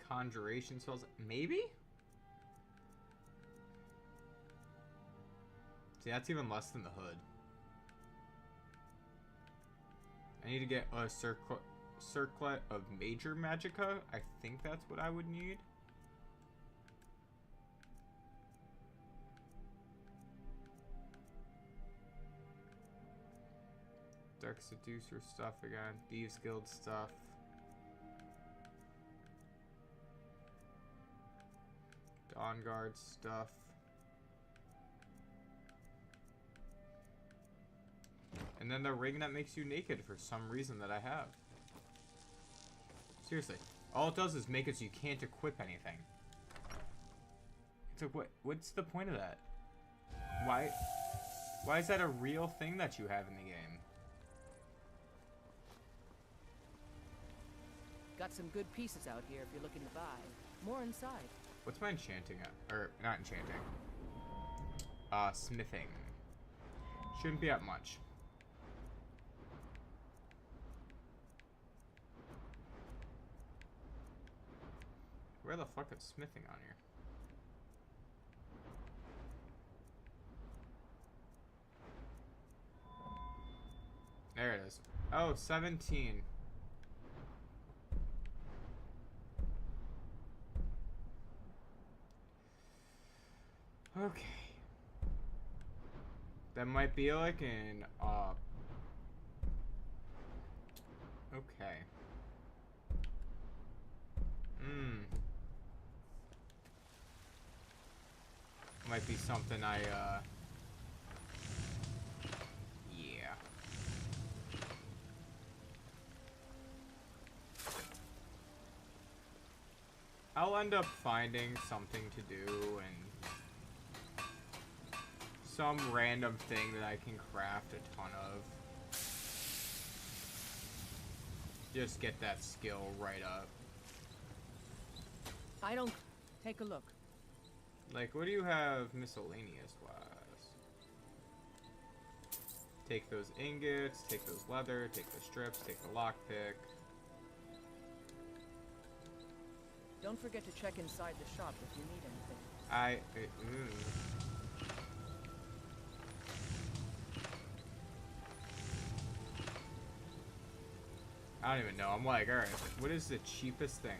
Conjuration spells, maybe? See, that's even less than the hood. I need to get a circlet of major magicka. I think that's what I would need. Dark Seducer stuff again. Thieves Guild stuff. Dawn Guard stuff. And then the ring that makes you naked for some reason that I have. Seriously. All it does is make it so you can't equip anything. It's like, what's the point of that? Why is that a real thing that you have in the game? Got some good pieces out here if you're looking to buy. More inside. What's my enchanting at? Or, not enchanting. Smithing. Shouldn't be at much. Where the fuck is smithing on here? There it is. Oh, 17. Okay. That might be like an, okay. Might be something I, yeah. I'll end up finding something to do and some random thing that I can craft a ton of. Just get that skill right up. I don't... Take a look. Like, what do you have miscellaneous-wise? Take those ingots, take those leather, take the strips, take the lockpick. Don't forget to check inside the shop if you need anything. I don't even know. I'm like, alright, what is the cheapest thing?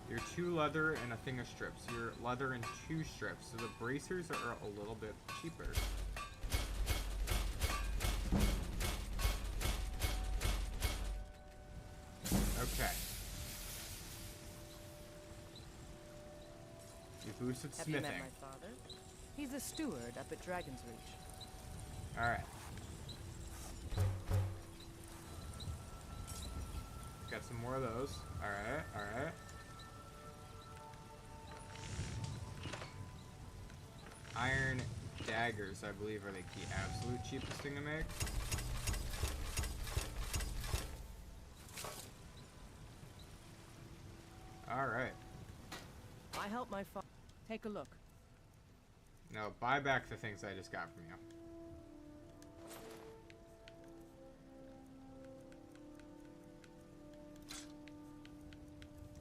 Your 2 leather and a thing of strips. Your leather and 2 strips. So the bracers are a little bit cheaper. Okay. You boosted Have you smithing. met my father? He's a steward up at Dragon's Reach. Alright. Got some more of those. Alright, alright. Iron daggers, I believe, are the absolute cheapest thing to make. Alright. I help my father. Take a look. No, buy back the things I just got from you.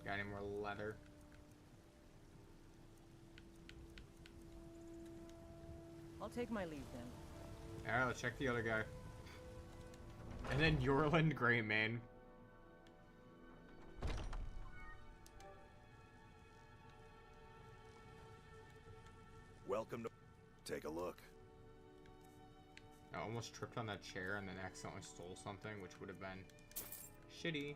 Got any more leather? I'll take my leave then. Alright, let's check the other guy. And then Yorland Greymane. Welcome to... Take a look. I almost tripped on that chair and then accidentally stole something, which would have been shitty.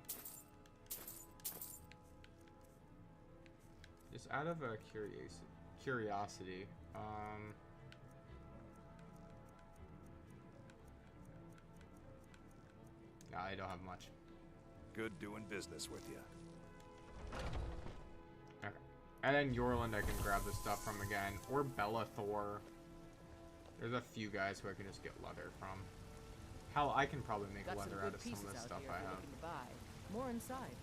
Just out of a curiosity, nah, I don't have much. Good doing business with you. Okay. And then Yorland I can grab the stuff from again. Or Bellathor. There's a few guys who I can just get leather from. Hell, I can probably make Got leather some out good of some pieces of the out stuff here I if you're have. looking to buy. More inside.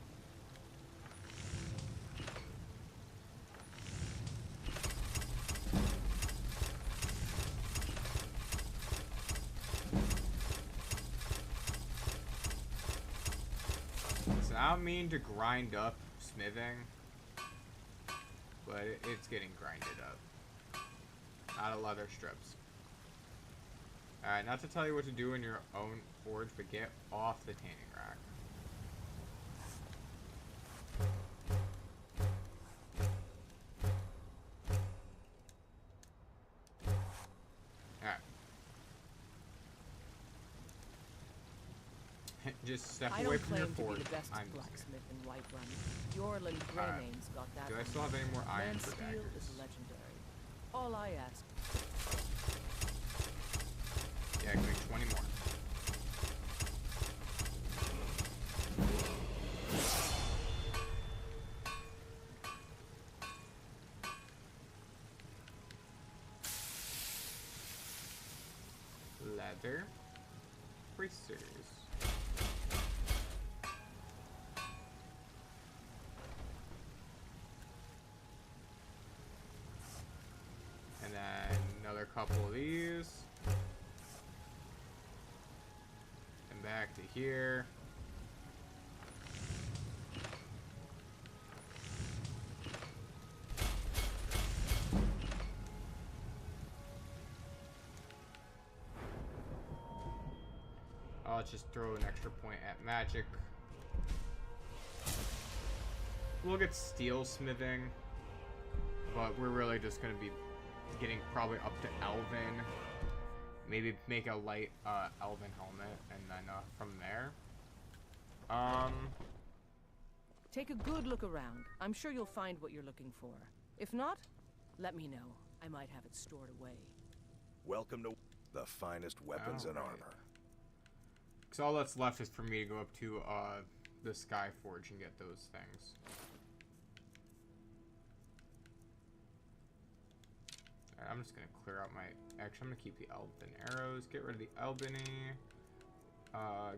Listen, I don't mean to grind up smithing, but it's getting grinded up. Out of leather strips. Alright, not to tell you what to do in your own forge, but get off the tanning rack. Alright. Just step I away don't from your claim to forge. be the best I'm just blacksmith in Whiterun. Yorland Greymane's got that. Do I one. still have any more iron Man's for steel daggers? is legendary. All I ask. Yeah, I can make 20 more. Leather. Bracers. couple of these. And back to here. Let's just throw an extra point at magic. We'll get steel smithing, but we're really just going to be getting probably up to Elven. Maybe make a light Elven helmet, and then from there. Take a good look around. I'm sure you'll find what you're looking for. If not, let me know. I might have it stored away. Welcome to the finest weapons and armor. So all that's left is for me to go up to the Sky Forge and get those things. Alright, I'm just gonna clear out my. Actually, I'm gonna keep the Elven arrows. Get rid of the Albany.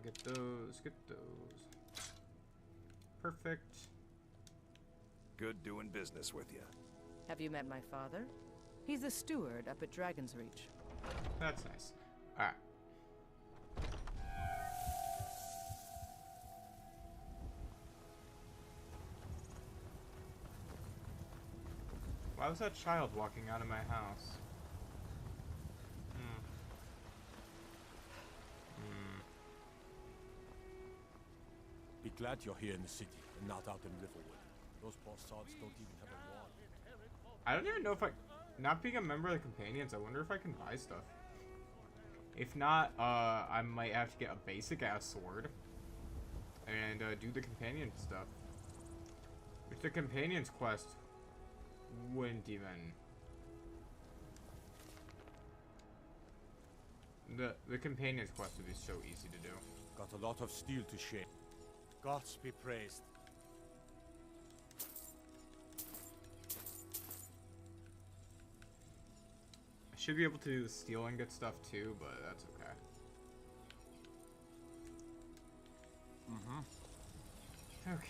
Get those. Get those. Perfect. Good doing business with you. Have you met my father? He's the steward up at Dragon's Reach. That's nice. Alright. Why was that child walking out of my house? Be glad you're here in the city and not out in Riverwood. Those poor sods don't even have a wall. I don't even know if I... Not being a member of the Companions, I wonder if I can buy stuff. If not, I might have to get a basic-ass sword. And do the Companion stuff. Which the Companions quest wouldn't even... The Companions quest would be so easy to do. Got a lot of steel to share. Gods be praised. I should be able to do the steel ingot stuff too, but that's okay. Okay.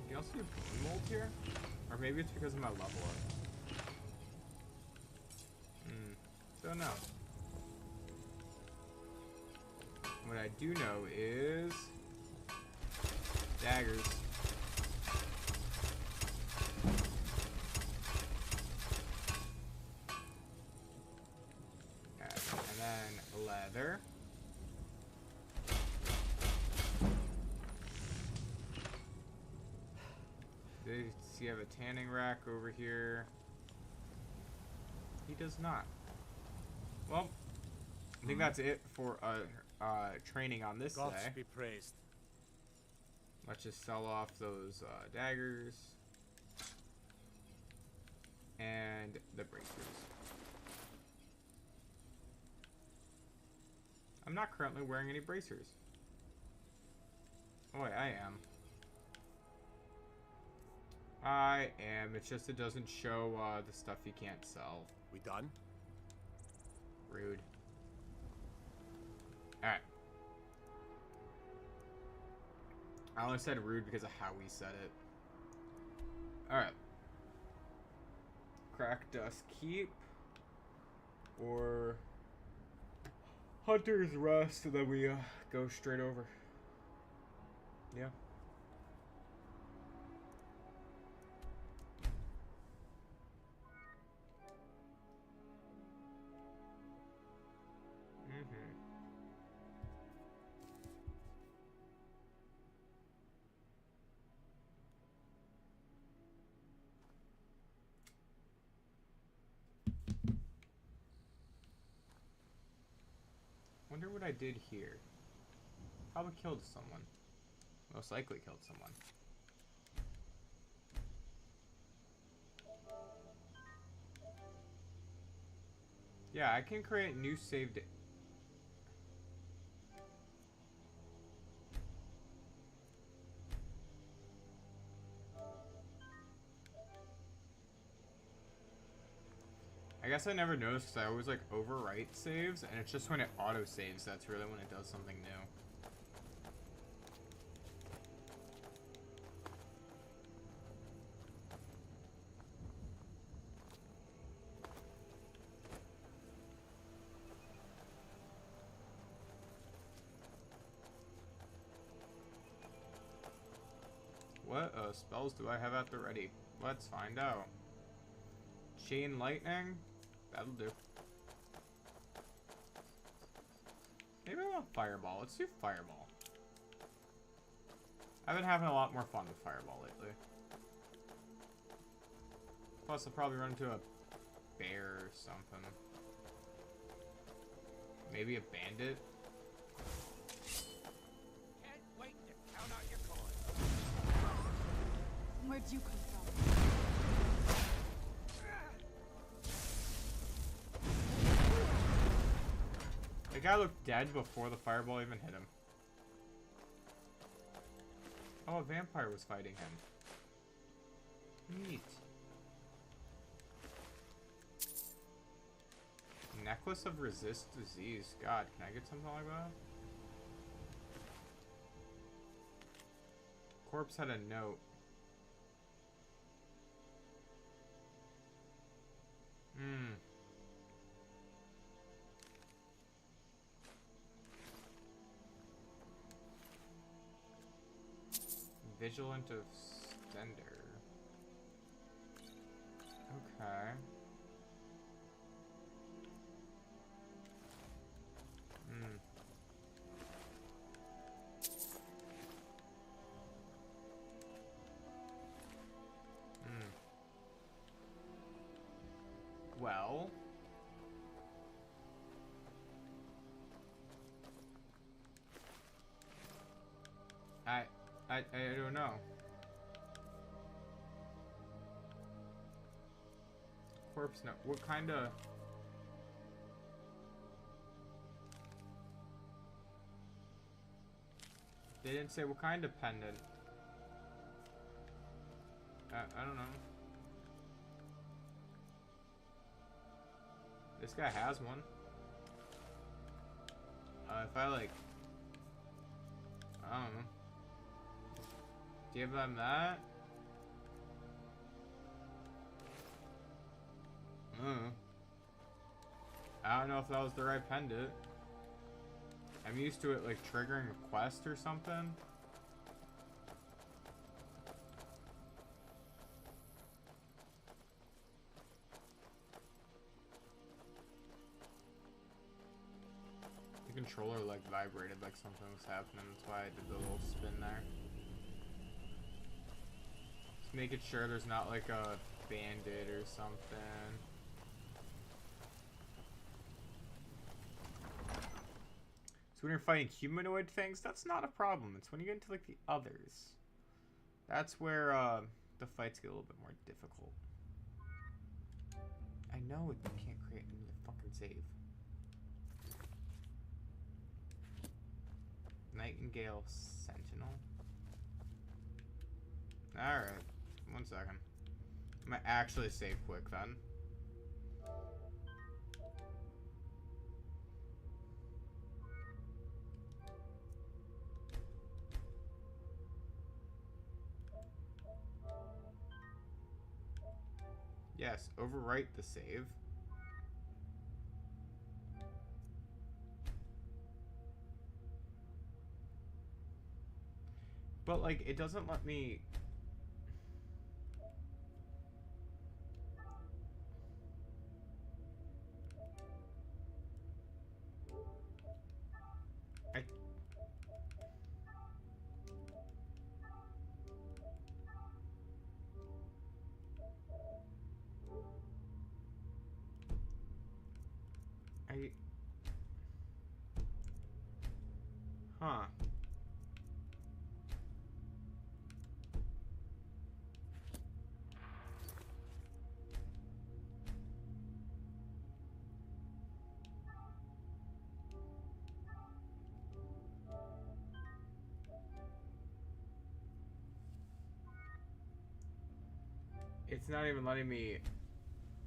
You also do bone mold here? Or maybe it's because of my level up. Don't know. What I do know is daggers. And then leather. Does he have a tanning rack over here? He does not. Well, I think that's it for training on this Gods day. be praised. Let's just sell off those daggers and the bracers. I'm not currently wearing any bracers. Oh wait, I am. I am. It's just it doesn't show the stuff you can't sell. We done? Rude. Alright. I only said rude because of how we said it. Alright. Crack Dust Keep. Or Hunter's Rest, and then we go straight over. Yeah. Wonder what I did here. Probably killed someone. Most likely killed someone. Yeah, I can create new saved. I guess I never noticed because I always like overwrite saves, and it's just when it auto saves that's really when it does something new. spells do I have at the ready? Let's find out. Chain lightning? That'll do. Maybe I want fireball. Let's do fireball. I've been having a lot more fun with fireball lately. Plus, I'll probably run into a bear or something. Maybe a bandit? Can't wait to count out your coins. Where'd you come from? The guy looked dead before the fireball even hit him. Oh, a vampire was fighting him. Neat. Necklace of resist disease. God, can I get something like that? Corpse had a note. Vigilant of Stender. Okay. Well. I don't know. Corpse note. What kind of... They didn't say what kind of pendant. I don't know. This guy has one. If I like... I don't know. Give them that? I don't know if that was the right pendant. I'm used to it like triggering a quest or something. The controller like vibrated like something was happening. That's why I did the little spin there. Just making sure there's not like a bandit or something. So when you're fighting humanoid things, that's not a problem. It's when you get into like the others. That's where the fights get a little bit more difficult. I know you can't create another fucking save. Nightingale Sentinel. Alright. 1 second. I'm gonna actually save quick then. Yes, overwrite the save. But like, it doesn't let me... Huh. It's not even letting me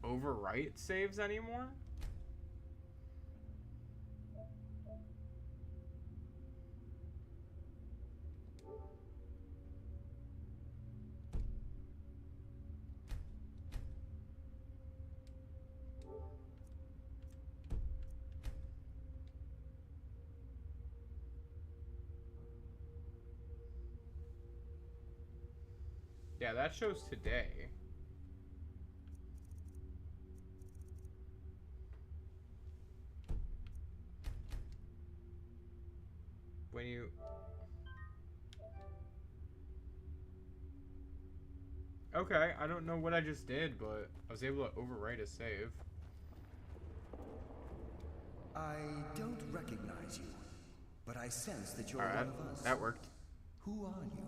overwrite saves anymore? Yeah, that shows today. When you... Okay, I don't know what I just did, but I was able to overwrite a save. I don't recognize you, but I sense that you're Alright, one of us. that worked. Who are you?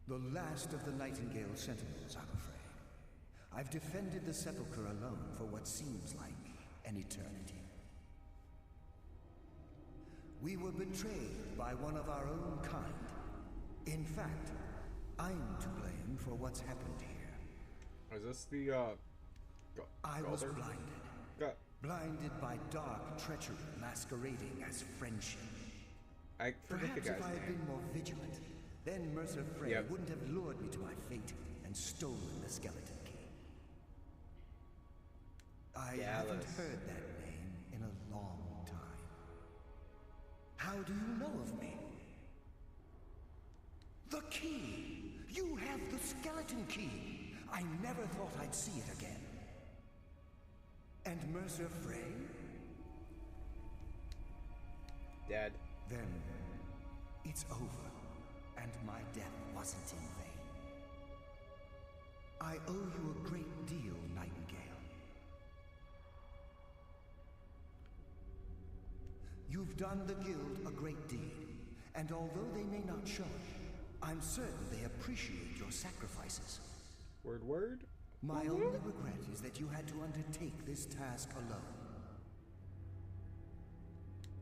The last of the Nightingale Sentinels, I'm afraid. I've defended the Sepulchre alone for what seems like an eternity. We were betrayed by one of our own kind. In fact, I'm to blame for what's happened here. Is this the, I was blinded. Blinded by dark treachery masquerading as friendship. I forget the Perhaps guy's if I had name. been more vigilant, then Mercer Frey Yep. wouldn't have lured me to my fate and stolen the skeleton key. I haven't heard that name in a long time. How do you know of me? The key! You have the skeleton key! I never thought I'd see it again. And Mercer Frey? Dead. Then, it's over, and my death wasn't in vain. I owe you a great deal, Nightingale. You've done the Guild a great deed, and although they may not show it, I'm certain they appreciate your sacrifices. Word? My only regret is that you had to undertake this task alone.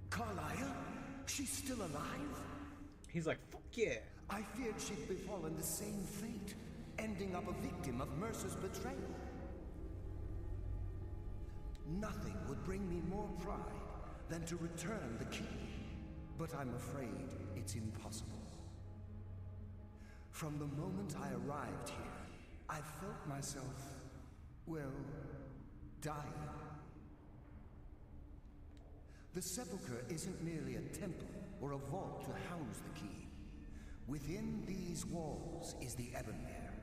Carlisle? She's still alive? He's like, fuck yeah. I feared she'd befallen the same fate, ending up a victim of Mercer's betrayal. Nothing would bring me more pride than to return the key, but I'm afraid it's impossible. From the moment I arrived here, I felt myself, well, dying. The Sepulchre isn't merely a temple or a vault to house the key. Within these walls is the Ebonmere,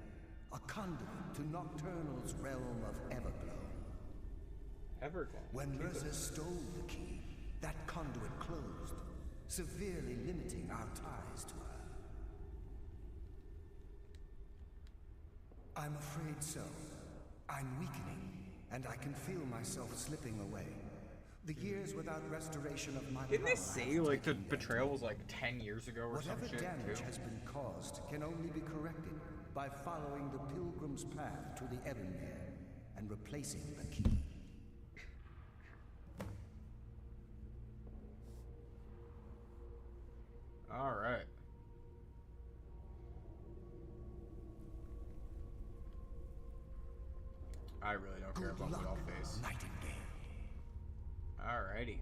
a conduit to Nocturnal's realm of Everglow. Everglow? When Mercer stole the key, that conduit closed, severely limiting our ties to her. I'm afraid so. I'm weakening, and I can feel myself slipping away. The years without restoration of my Didn't they power say, have like, the taken their betrayal was, toll. like, 10 years ago or some Whatever shit, damage too? has been caused can only be corrected by following the Pilgrim's path to the Ebonmere and replacing the key. Alright. I really don't care Good about what luck, I'll face. Nightingale. Alrighty.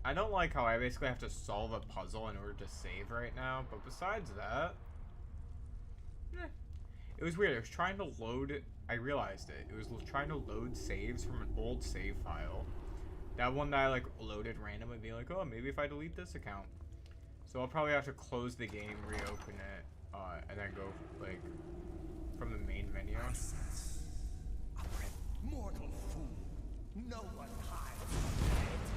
I don't like how I basically have to solve a puzzle in order to save right now, but besides that... It was weird, it was trying to load... I realized it. It was trying to load saves from an old save file. That one that I, like, loaded randomly, being like, oh, maybe if I delete this account. So I'll probably have to close the game, reopen it, and then go, like, from the main menu. License. A mortal fool. No one hides from fate.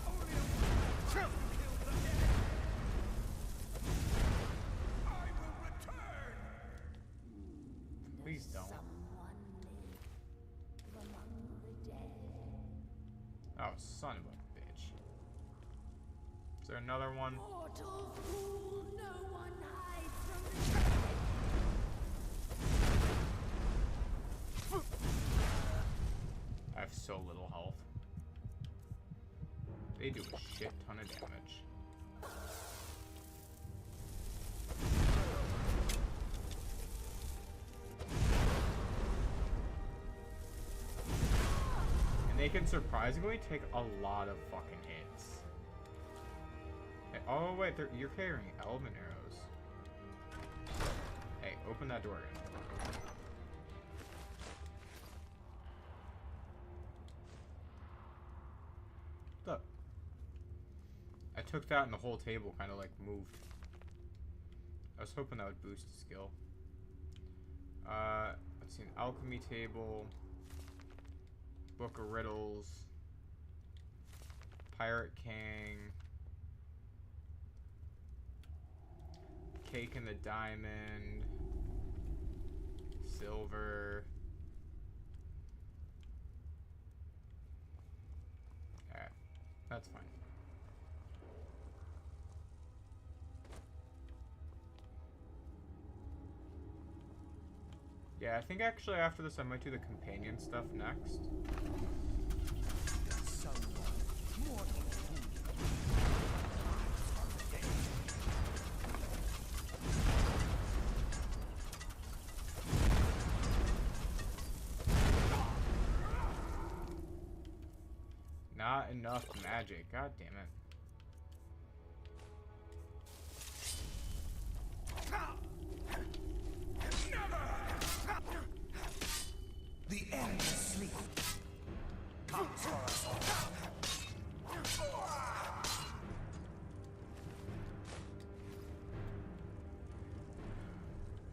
Only a kill the dead. I will return. Please don't. Oh, son of a bitch. Is there another one? Mortal fool, no one hides from the I have so little health. They do a shit ton of damage. And they can surprisingly take a lot of fucking hits. Hey, oh wait, you're carrying elven arrows. Hey, open that door again. Look. I took that and the whole table kind of like moved. I was hoping that would boost the skill. Let's see, an alchemy table. Book of Riddles. Pirate King. Cake in the Diamond. Silver. Alright, that's fine. Yeah, I think actually after this I might do the companion stuff next. Not enough magic, god damn it. The end is sleep. Comes for us all.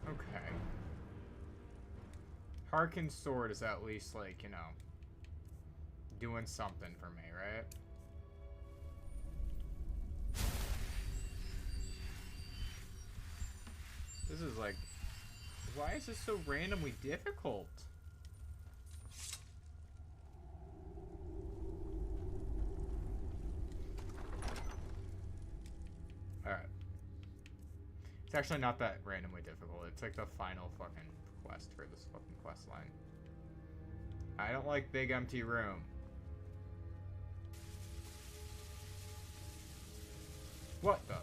Okay. Harken's sword is at least like, you know, doing something for me, right? This is like, why is this so randomly difficult? Alright. It's actually not that randomly difficult. It's like the final fucking quest for this fucking quest line. I don't like big empty room. What the?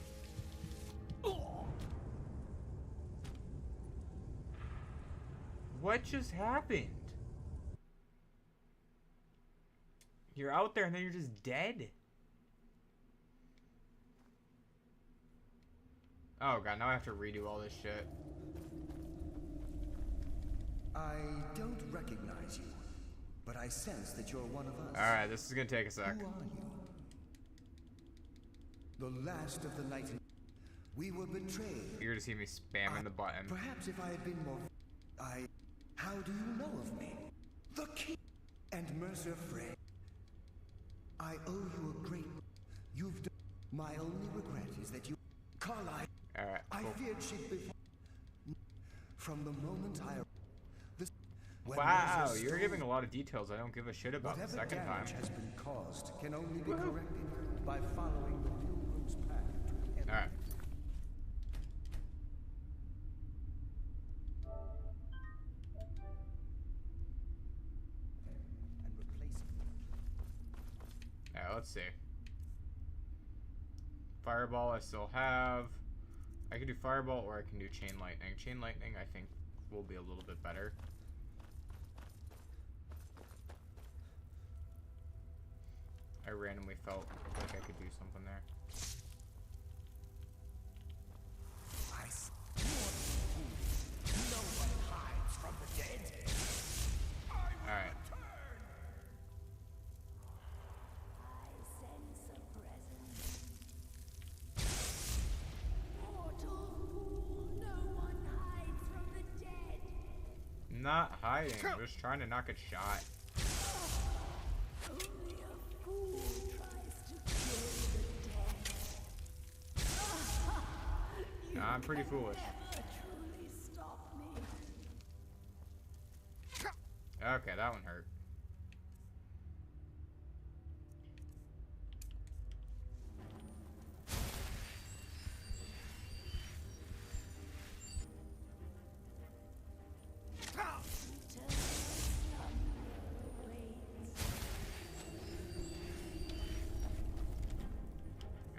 What just happened? You're out there and then you're just dead? Oh god, now I have to redo all this shit. I don't recognize you, but I sense that you're one of us. Alright, this is gonna take a sec. Who are you? The last of the night. We were betrayed. You're gonna see me spamming the button. Perhaps if I had been more... How do you know of me? The king and Mercer Frey. I owe you a great... You've done... My only regret is that you... Carlisle... Alright, cool. I feared she'd be... From the moment I... Wow, you're giving a lot of details I don't give a shit about the Whatever second time. damage has been caused can only be corrected by following the pilgrim's path to the end. Alright. And replace it. Alright, let's see. Fireball I still have. I can do Fireball or I can do Chain Lightning. Chain Lightning I think will be a little bit better. I randomly felt like I could do something there. No one hides from the dead. Alright. I sense a presence. Mortal fool, no one hides from the dead. Not hiding, I'm just trying to not get shot. Only a fool tries to kill the dead. Nah, I'm pretty foolish. Never truly stop me. Okay, that one hurt.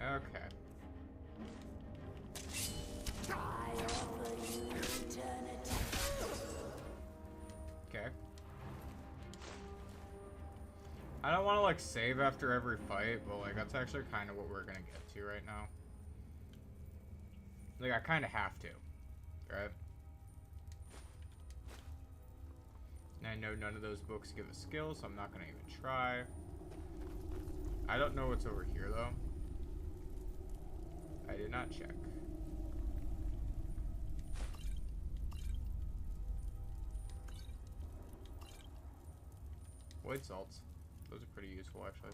Okay. I offer you eternity. Okay. I don't want to like save after every fight, but like that's actually kind of what we're gonna get to right now. Like I kind of have to, right? And I know none of those books give a skill, so I'm not gonna even try. I don't know what's over here though. I did not check. Void salts. Those are pretty useful, actually.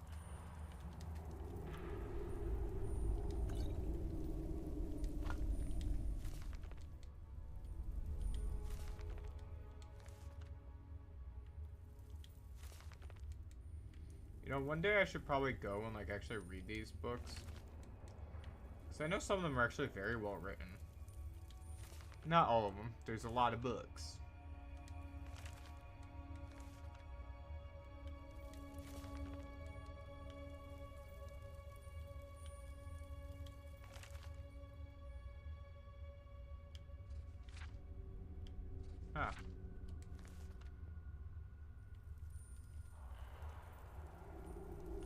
You know, one day I should probably go and, like, actually read these books. Because I know some of them are actually very well written. Not all of them. There's a lot of books. Ah.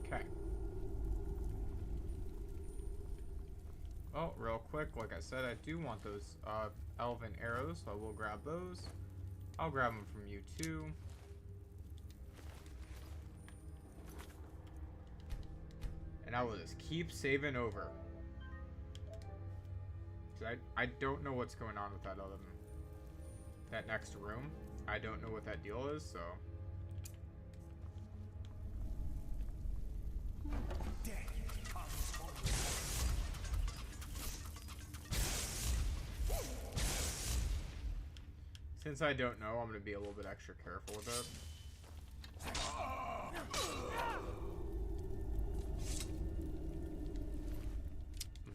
Okay. Oh, real quick, like I said, I do want those elven arrows, so I will grab those. I'll grab them from you too. And I will just keep saving over. 'Cause I don't know what's going on with that other than that next room. I don't know what that deal is, so. Since I don't know, I'm going to be a little bit extra careful with it.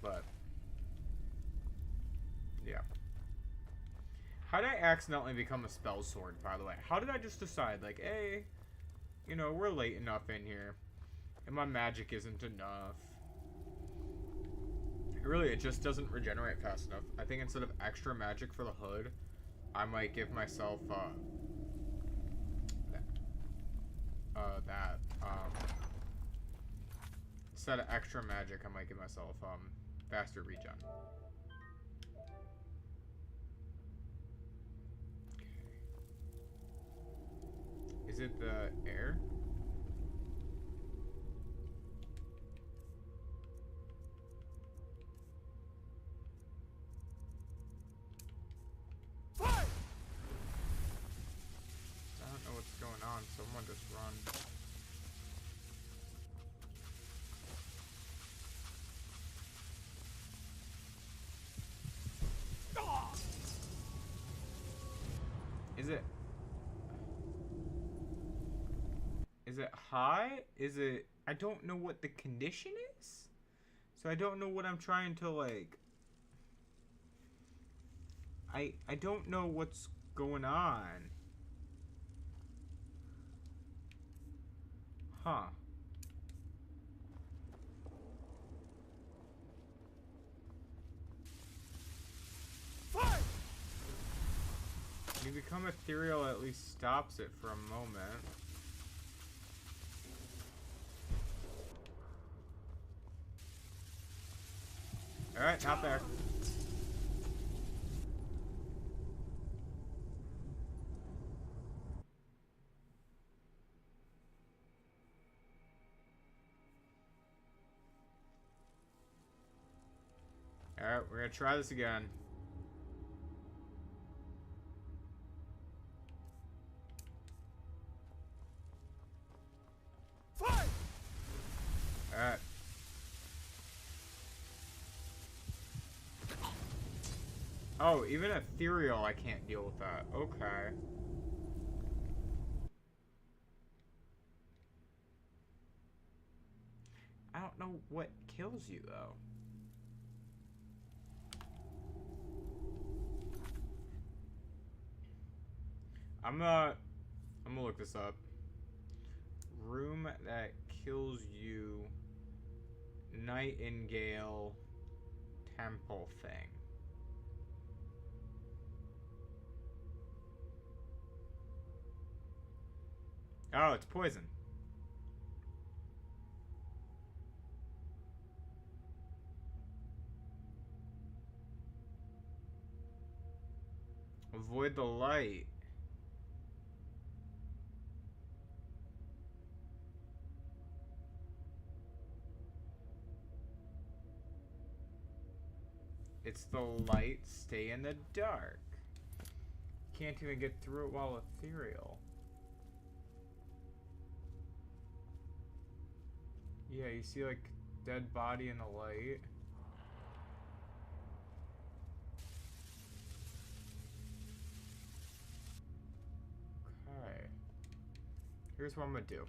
But, yeah. How did I accidentally become a spell sword, by the way? How did I just decide, like, hey, you know, we're late enough in here, and my magic isn't enough. Really, it just doesn't regenerate fast enough. I think instead of extra magic for the hood, I might give myself, instead of extra magic, I might give myself, faster regen. Okay. Is it the air? Someone just run. Is it high? Is it... I don't know what the condition is? So I don't know what I'm trying to, like... I don't know what's going on. Huh. When you become ethereal, it at least stops it for a moment. Alright, not there. Alright, we're gonna try this again. Alright. Oh, even ethereal, I can't deal with that. Okay. I don't know what kills you, though. I'm gonna look this up. Room that kills you. Nightingale temple thing. Oh, it's poison. Avoid the light. It's the light, stay in the dark. Can't even get through it while ethereal. Yeah, you see like dead body in the light. Okay. Here's what I'm gonna do.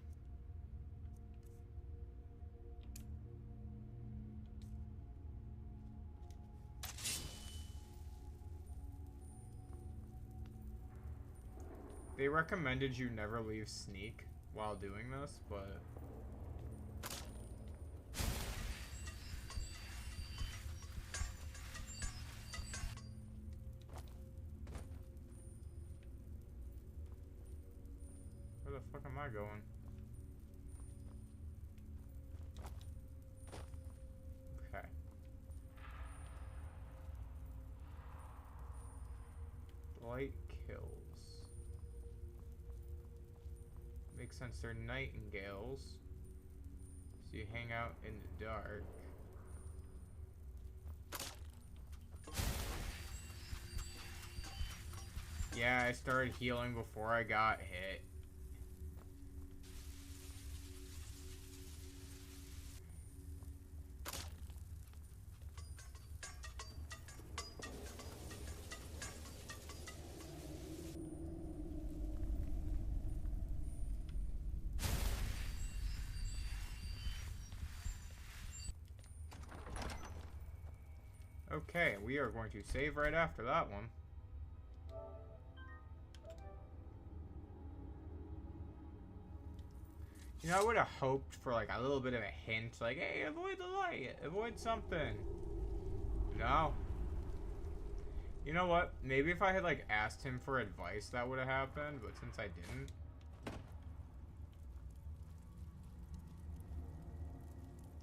They recommended you never leave sneak while doing this, but... Where the fuck am I going? Okay. Light kills. Makes sense, they're nightingales. So you hang out in the dark. Yeah, I started healing before I got hit. Okay, we are going to save right after that one. You know, I would have hoped for like a little bit of a hint, like, hey, avoid the light, avoid something. No. You know what? Maybe if I had like asked him for advice, that would have happened, but since I didn't.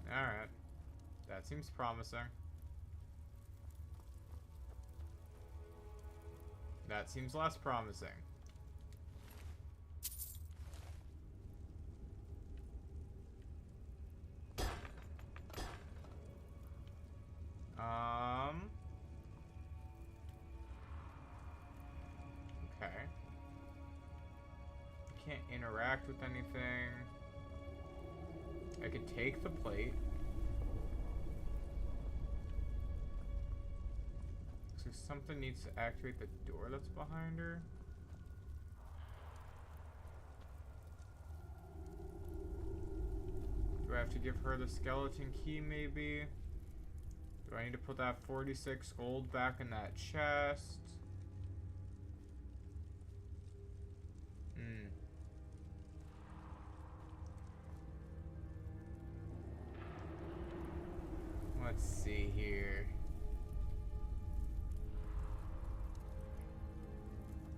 Alright. That seems promising. That seems less promising. Okay. Can't interact with anything. I could take the plate. So something needs to activate the door that's behind her. Do I have to give her the skeleton key, maybe? Do I need to put that 46 gold back in that chest? Let's see here.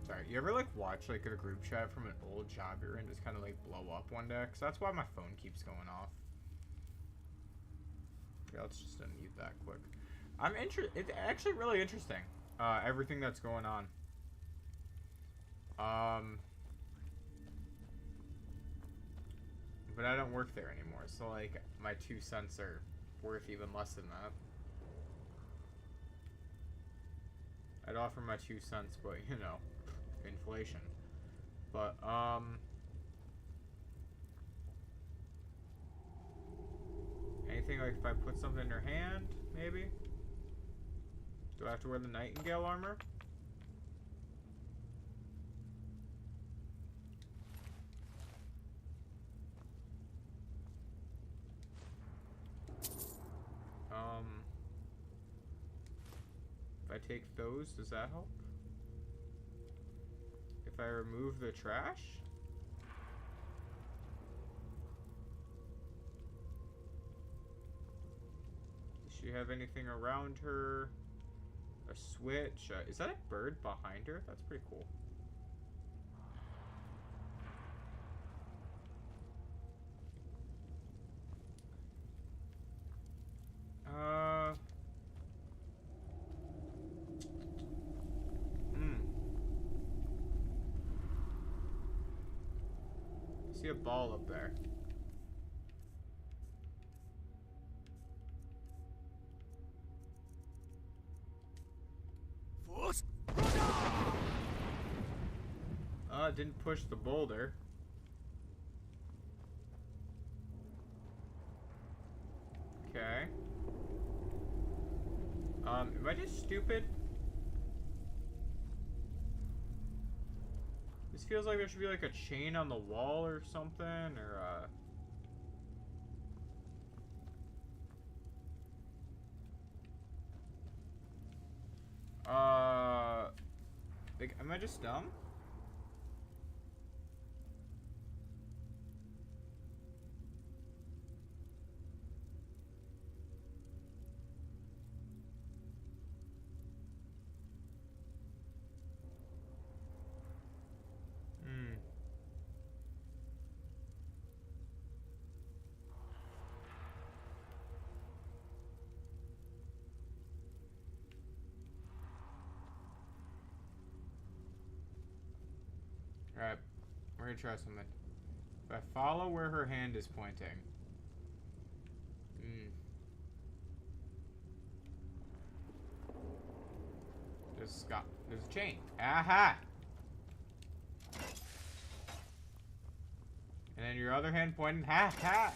Sorry, you ever like watch like a group chat from an old job you're in just kind of like blow up one day? Cause that's why my phone keeps going off. Yeah, let's just unmute that quick. It's actually really interesting. Everything that's going on. But I don't work there anymore, so like my 2 cents are worth even less than that. I'd offer my 2 cents, but you know, inflation. But anything like if I put something in her hand, maybe? Do I have to wear the nightingale armor? If I take those, does that help? If I remove the trash? Does she have anything around her? A switch? Is that a bird behind her? That's pretty cool. I see a ball up there. Didn't push the boulder. Okay. Am I just stupid? This feels like there should be like a chain on the wall or something, or like, am I just dumb? Alright, we're gonna try something. If I follow where her hand is pointing. There's a chain. Aha! And then your other hand pointing. Ha ha!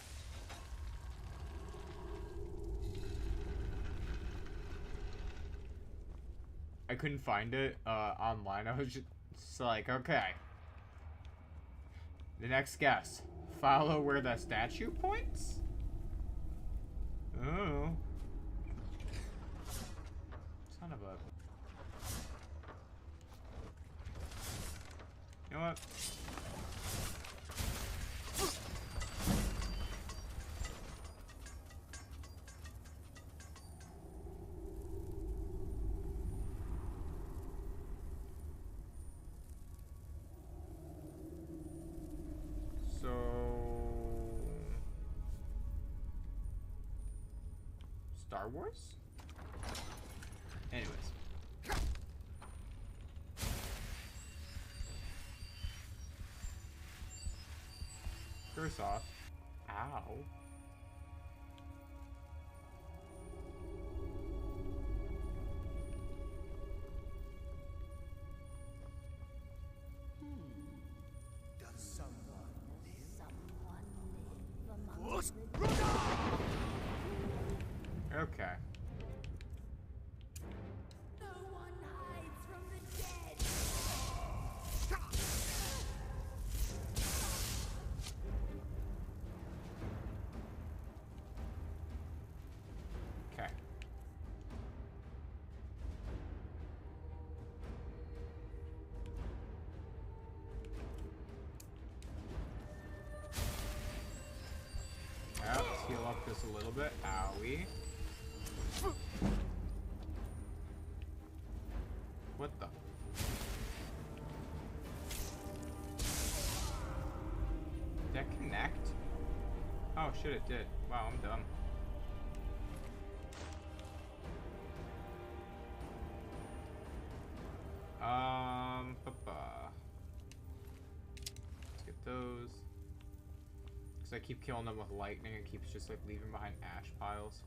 I couldn't find it online. I was just like, okay. The next guess. Follow where the statue points? Oh. Son of a... You know what? Star Wars? Anyways. First off. Ow. Does someone Okay. No one hides from the dead. Okay. Let's heal up just a little bit. Owie. What the? Did that connect? Oh shit, it did. Wow, I'm dumb. Let's get those. Cause I keep killing them with lightning, it keeps just like leaving behind ash piles.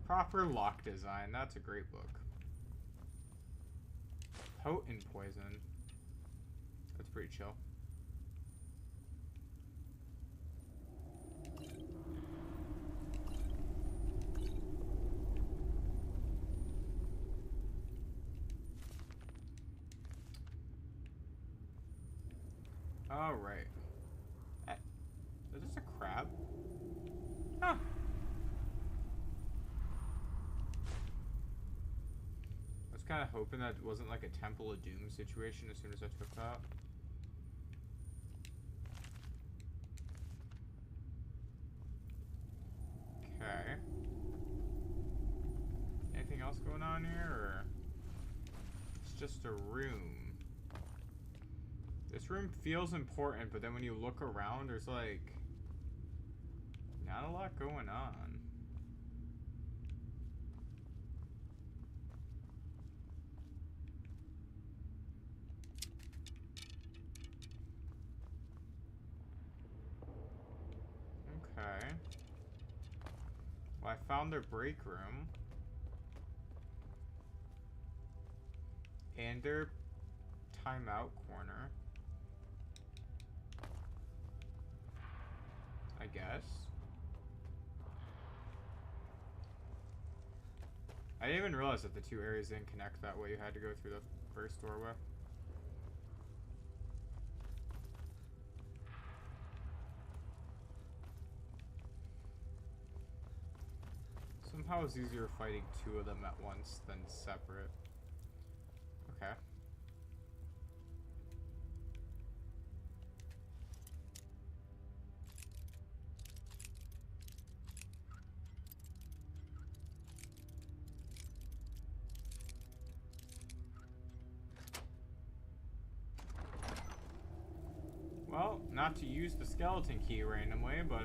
Proper lock design. That's a great book. Potent poison. That's pretty chill. All right. Is this a crab? Huh. I was kind of hoping that it wasn't like a Temple of Doom situation as soon as I took that. Okay. Anything else going on here, or it's just a room? This room feels important, but then when you look around, there's like not a lot going on. Okay. Well, I found their break room. And their timeout corner. I guess. I didn't even realize that the two areas didn't connect that way. You had to go through the first doorway. Somehow it's easier fighting two of them at once than separate. Okay. Well, not to use the skeleton key randomly, but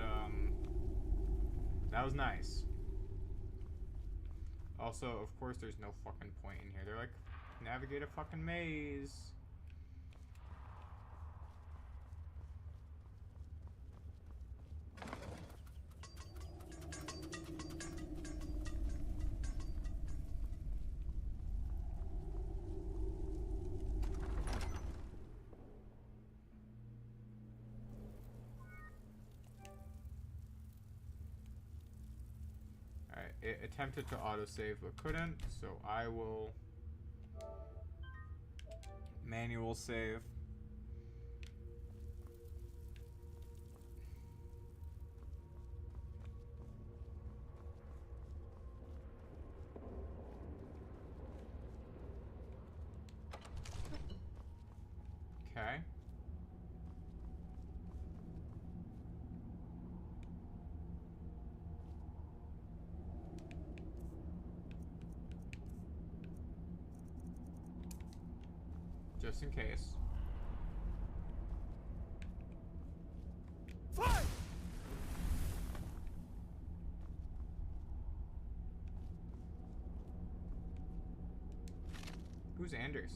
that was nice. Also, of course, there's no fucking point in here. They're like, navigate a fucking maze. It attempted to autosave but couldn't, so I will manual save. Okay. Just in case. Fight! Who's Anders?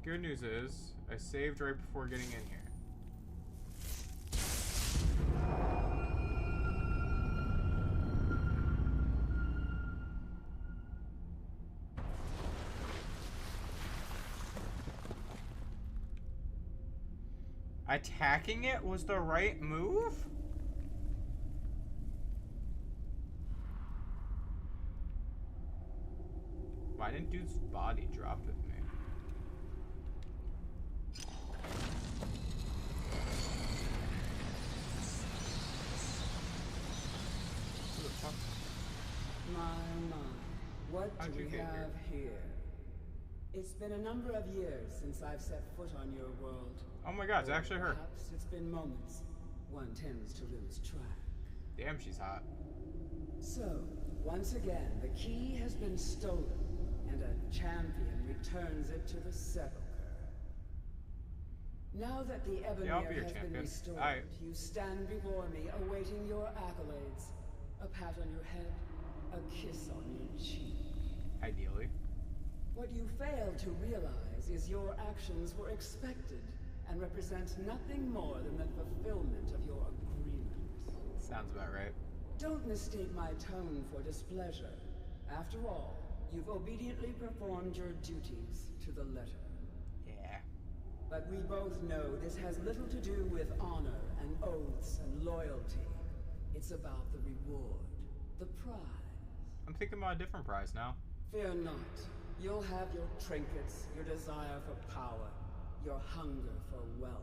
Good news is, I saved right before getting in here. Attacking it was the right move? Why didn't dude's body drop with me? My, what How'd do you we get have here? It's been a number of years since I've set foot on your world. Oh my god, it's actually her. Perhaps it's been moments. One tends to lose track. Damn, she's hot. So, once again, the key has been stolen, and a champion returns it to the sepulchre. Now that the Ebonmere has been restored, you stand before me, awaiting your accolades. A pat on your head, a kiss on your cheek. Ideally. What you fail to realize is your actions were expected and represent nothing more than the fulfillment of your agreement. Sounds about right. Don't mistake my tone for displeasure. After all, you've obediently performed your duties to the letter. Yeah. But we both know this has little to do with honor and oaths and loyalty. It's about the reward, the prize. I'm thinking about a different prize now. Fear not. You'll have your trinkets, your desire for power, your hunger for wealth.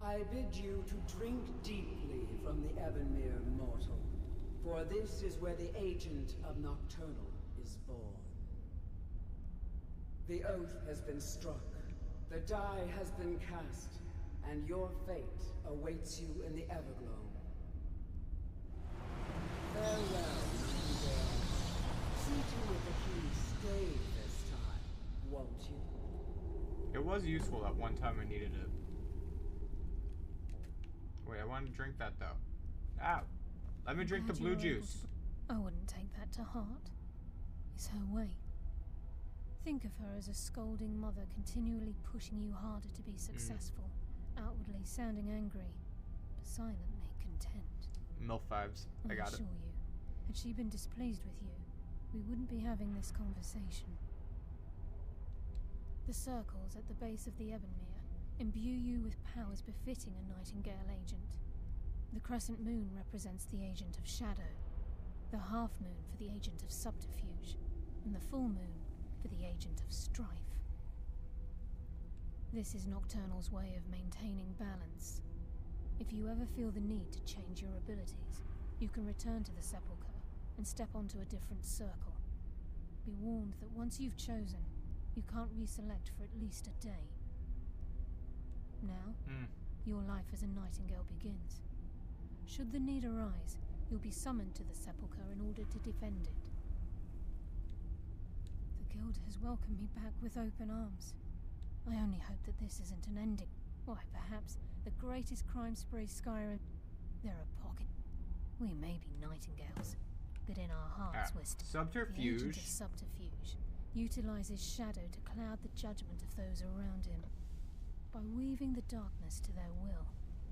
I bid you to drink deeply from the Ebonmere mortal, for this is where the agent of Nocturnal is born. The oath has been struck, the die has been cast, and your fate awaits you in the Everglow. Farewell, Nightingale. See to it the key stays this time, won't you? It was useful that one time I needed it. Wait, I want to drink that though. Ah, let me drink the Glad blue you were able juice. I wouldn't take that to heart. It's her way. Think of her as a scolding mother continually pushing you harder to be successful, outwardly sounding angry, but silently content. MILF vibes. I got it. assure you, had she been displeased with you, we wouldn't be having this conversation. The circles at the base of the Ebonmere imbue you with powers befitting a Nightingale agent. The crescent moon represents the agent of shadow, the half moon for the agent of subterfuge, and the full moon for the agent of strife. This is Nocturnal's way of maintaining balance. If you ever feel the need to change your abilities, you can return to the Sepulchre and step onto a different circle. Be warned that once you've chosen, you can't reselect for at least a day. Now, your life as a Nightingale begins. Should the need arise, you'll be summoned to the Sepulchre in order to defend it. The Guild has welcomed me back with open arms. I only hope that this isn't an ending. Why, perhaps the greatest crime spree Skyyyyrim... There are pockets. We may be Nightingales, but in our hearts we're still... Subterfuge. The agent of subterfuge utilizes shadow to cloud the judgment of those around him. By weaving the darkness to their will,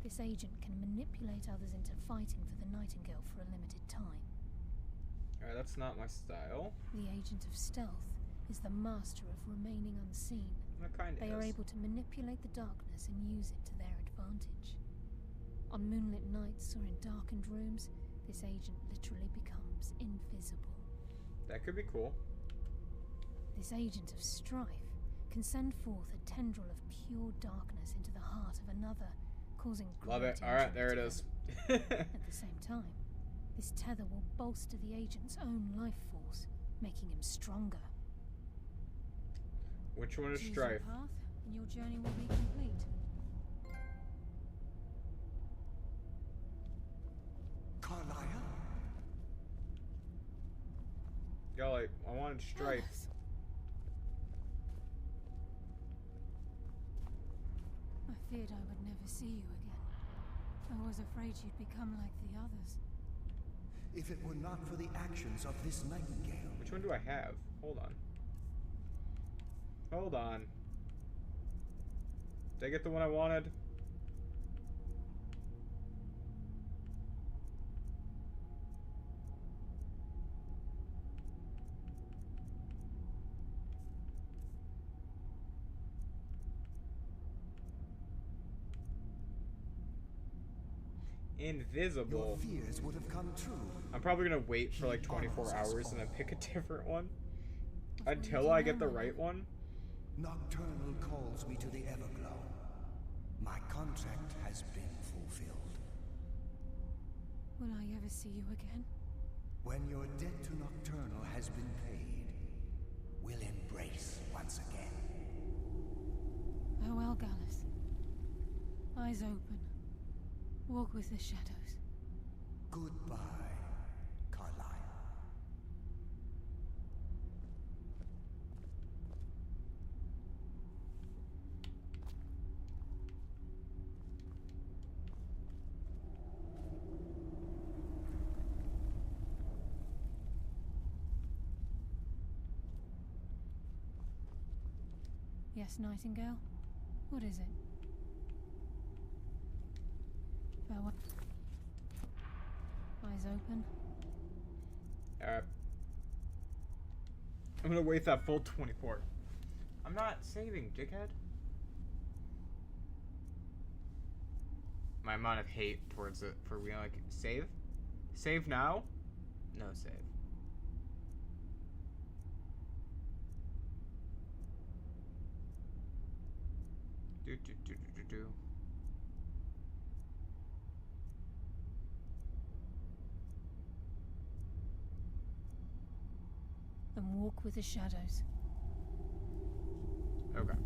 this agent can manipulate others into fighting for the Nightingale for a limited time. Alright, that's not my style. The agent of stealth is the master of remaining unseen. That kind of They are able to manipulate the darkness and use it to their advantage. On moonlit nights or in darkened rooms, this agent literally becomes invisible. That could be cool. This agent of strife can send forth a tendril of pure darkness into the heart of another, causing Love it. great Alright, there it injury is. to them. At the same time, this tether will bolster the agent's own life force, making him stronger. Which one is Choose strife? your path, and your journey will be complete. Carlisle? Golly, I wanted strife. Alice. I feared I would never see you again. I was afraid you'd become like the others. If it were not for the actions of this Nightingale... Which one do I have? Hold on. Hold on. Did I get the one I wanted? Invisible. Your fears would have come true. I'm probably gonna wait for like 24 hours and then pick a different one. Until I get the right one. Nocturnal calls me to the Everglow. My contract has been fulfilled. Will I ever see you again? When your debt to Nocturnal has been paid, we'll embrace once again. Farewell, Gallus. Eyes open. Walk with the shadows. Goodbye, Carlisle. Yes, Nightingale? What is it? Farewell. Eyes open. I'm gonna wait that full 24. I'm not saving, dickhead. My amount of hate towards it for being like, save? Save now? No save. Do. And walk with the shadows. Okay.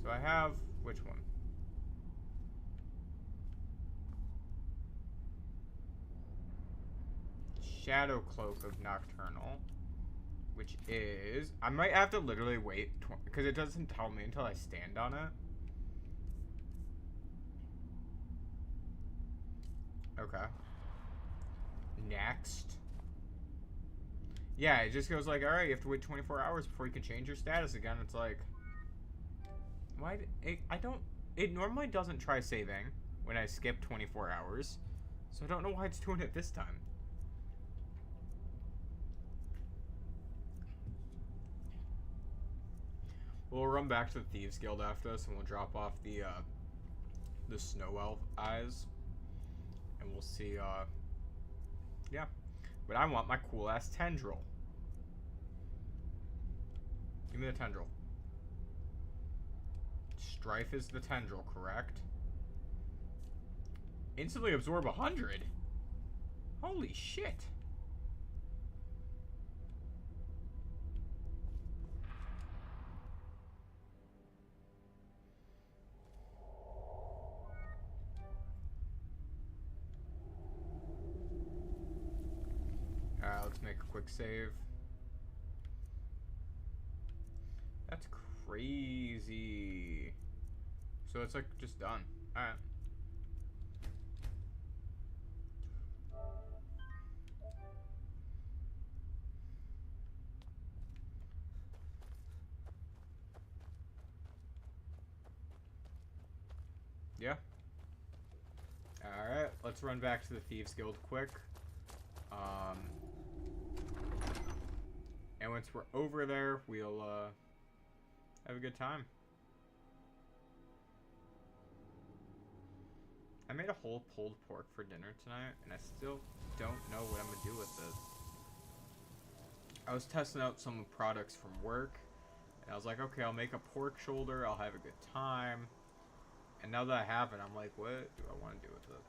So I have which one? Shadow Cloak of Nocturnal, which is... I might have to literally wait, because it doesn't tell me until I stand on it. Okay. Next. Yeah, it just goes like, alright, you have to wait 24 hours before you can change your status again. It's like, why? It normally doesn't try saving when I skip 24 hours. So I don't know why it's doing it this time. We'll run back to the Thieves Guild after this, and we'll drop off the Snow Elf eyes. And we'll see, yeah. But I want my cool-ass tendril. Give me the tendril. Strife is the tendril, correct? Instantly absorb 100? Holy shit. Alright, let's make a quick save. That's crazy. So it's like just done. Alright. Yeah. Alright, let's run back to the Thieves Guild quick. And once we're over there, we'll have a good time. I made a whole pulled pork for dinner tonight, and I still don't know what I'm gonna do with it. I was testing out some products from work, and I was like, okay, I'll make a pork shoulder, I'll have a good time. And now that I have it, I'm like, what do I want to do with it?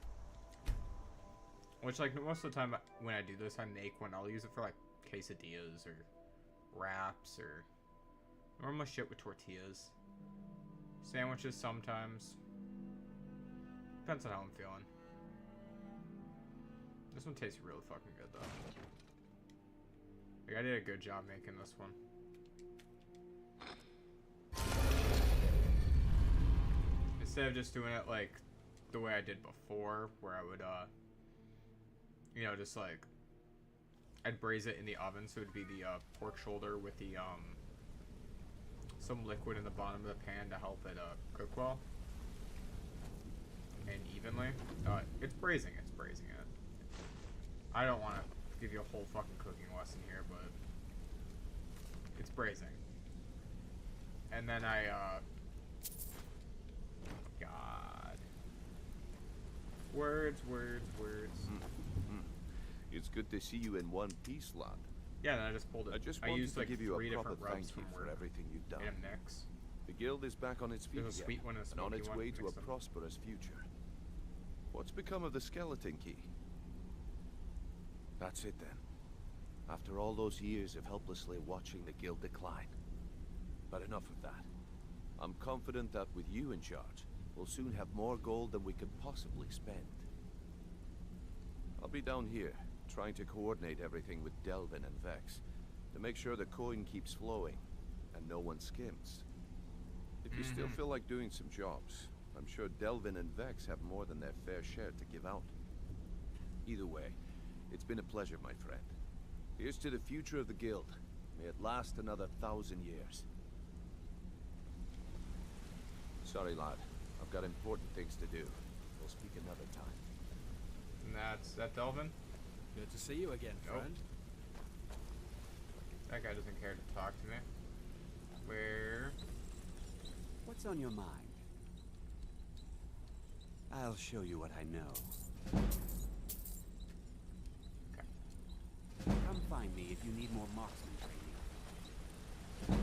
Which, like, most of the time when I do this, I make one. I'll use it for, like, quesadillas or wraps or normal shit with tortillas. Sandwiches sometimes. Depends on how I'm feeling. This one tastes really fucking good, though. Like, I did a good job making this one. Instead of just doing it, like, the way I did before, where I would, you know, just, like, I'd braise it in the oven, so it'd be the, pork shoulder with the, some liquid in the bottom of the pan to help it, cook well. And evenly. It's braising it. I don't want to give you a whole fucking cooking lesson here, but it's braising. And then I, God. Words. It's good to see you in one piece, lad. Yeah, and I just pulled it. I used like give you 3 a proper different rubs thank you from for work. everything you've done. In a mix. The guild is back on its feet There's a again, sweet one and a and on smoky its one. way to Mix a them. prosperous future. What's become of the skeleton key? That's it then. After all those years of helplessly watching the guild decline. But enough of that. I'm confident that with you in charge, we'll soon have more gold than we could possibly spend. I'll be down here, trying to coordinate everything with Delvin and Vex, to make sure the coin keeps flowing, and no one skims. If you still feel like doing some jobs, I'm sure Delvin and Vex have more than their fair share to give out. Either way, it's been a pleasure, my friend. Here's to the future of the guild. May it last another 1,000 years. Sorry, lad. I've got important things to do. We'll speak another time. And that Delvin? Good to see you again, friend. That guy doesn't care to talk to me. Where? What's on your mind? I'll show you what I know. Okay. Come find me if you need more marksman training.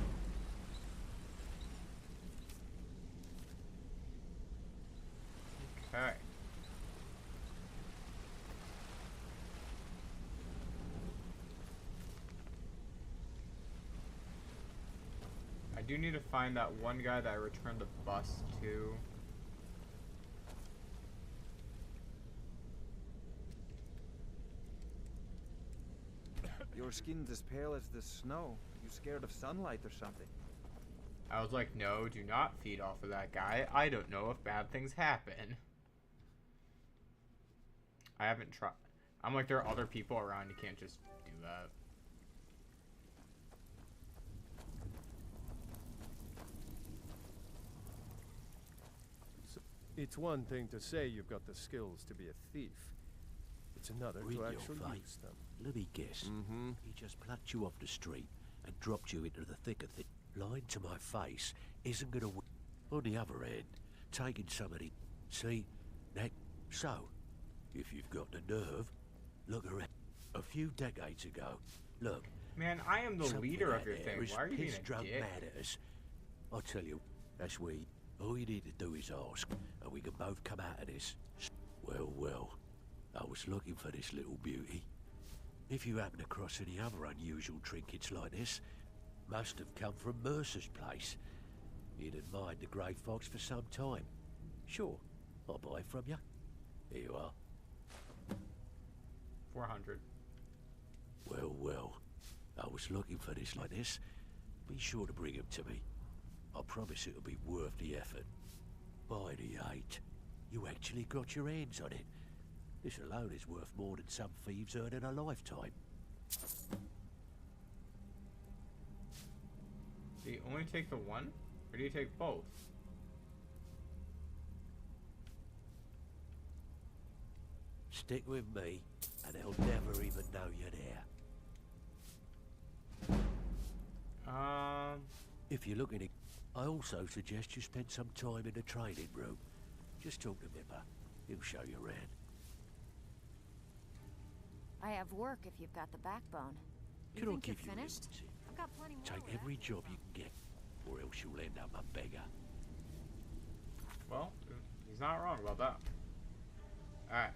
Okay. I do need to find that one guy that I returned the bus to. Your skin's as pale as the snow. You scared of sunlight or something? I was like, no, do not feed off of that guy. I don't know if bad things happen. I haven't tried. I'm like, there are other people around. You can't just do that. It's one thing to say you've got the skills to be a thief. It's another Read to your actually fate. use them. Let me guess. He just plucked you off the street and dropped you into the thick of things. Lying to my face isn't gonna win. On the other hand, taking somebody... See? That... So, if you've got the nerve, look around. A few decades ago, look... Man, I am the leader of your thing. Why are you being a drunk dick? mad at us. I'll tell you, that's where all you need to do is ask, and we can both come out of this. Well, well, I was looking for this little beauty. If you happen across any other unusual trinkets like this, must have come from Mercer's place. He'd admired the grey fox for some time. Sure, I'll buy it from you. Here you are. 400. Well, well, I was looking for this like this. Be sure to bring him to me. I promise it'll be worth the effort. By the 8, you actually got your hands on it. This alone is worth more than some thieves earn in a lifetime. Do you only take the one? Or do you take both? Stick with me, and they'll never even know you're there. If you're looking at... I also suggest you spend some time in the training room. Just talk to Mipper. He'll show you around. I have work if you've got the backbone. You Can I think give you're you finished? leniency? I've got plenty more. Take every job you can get, or else you'll end up a beggar. Well, he's not wrong about that. Alright.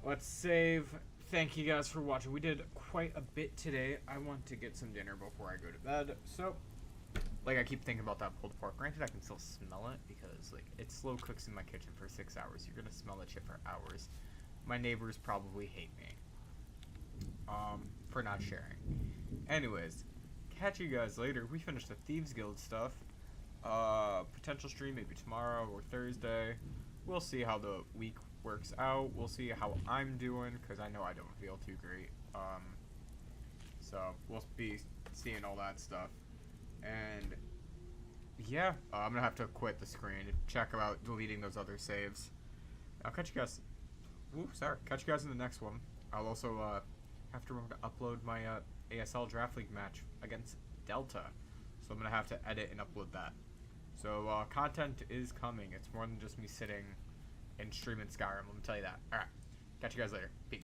Let's save. Thank you guys for watching. We did quite a bit today. I want to get some dinner before I go to bed. So, like, I keep thinking about that pulled pork. Granted, I can still smell it because, like, it slow cooks in my kitchen for 6 hours. You're gonna smell that shit for hours. My neighbors probably hate me. For not sharing. Anyways, catch you guys later. We finished the Thieves Guild stuff. Potential stream maybe tomorrow or Thursday. We'll see how the week works out. We'll see how I'm doing, because I know I don't feel too great. So we'll be seeing all that stuff. And yeah, I'm gonna have to quit the screen to check about deleting those other saves. I'll catch you guys. Ooh, sorry. Catch you guys in the next one. I'll also have to remember to upload my ASL Draft League match against Delta. So I'm gonna have to edit and upload that. So content is coming. It's more than just me sitting and streaming Skyrim. Let me tell you that. Alright. Catch you guys later. Peace.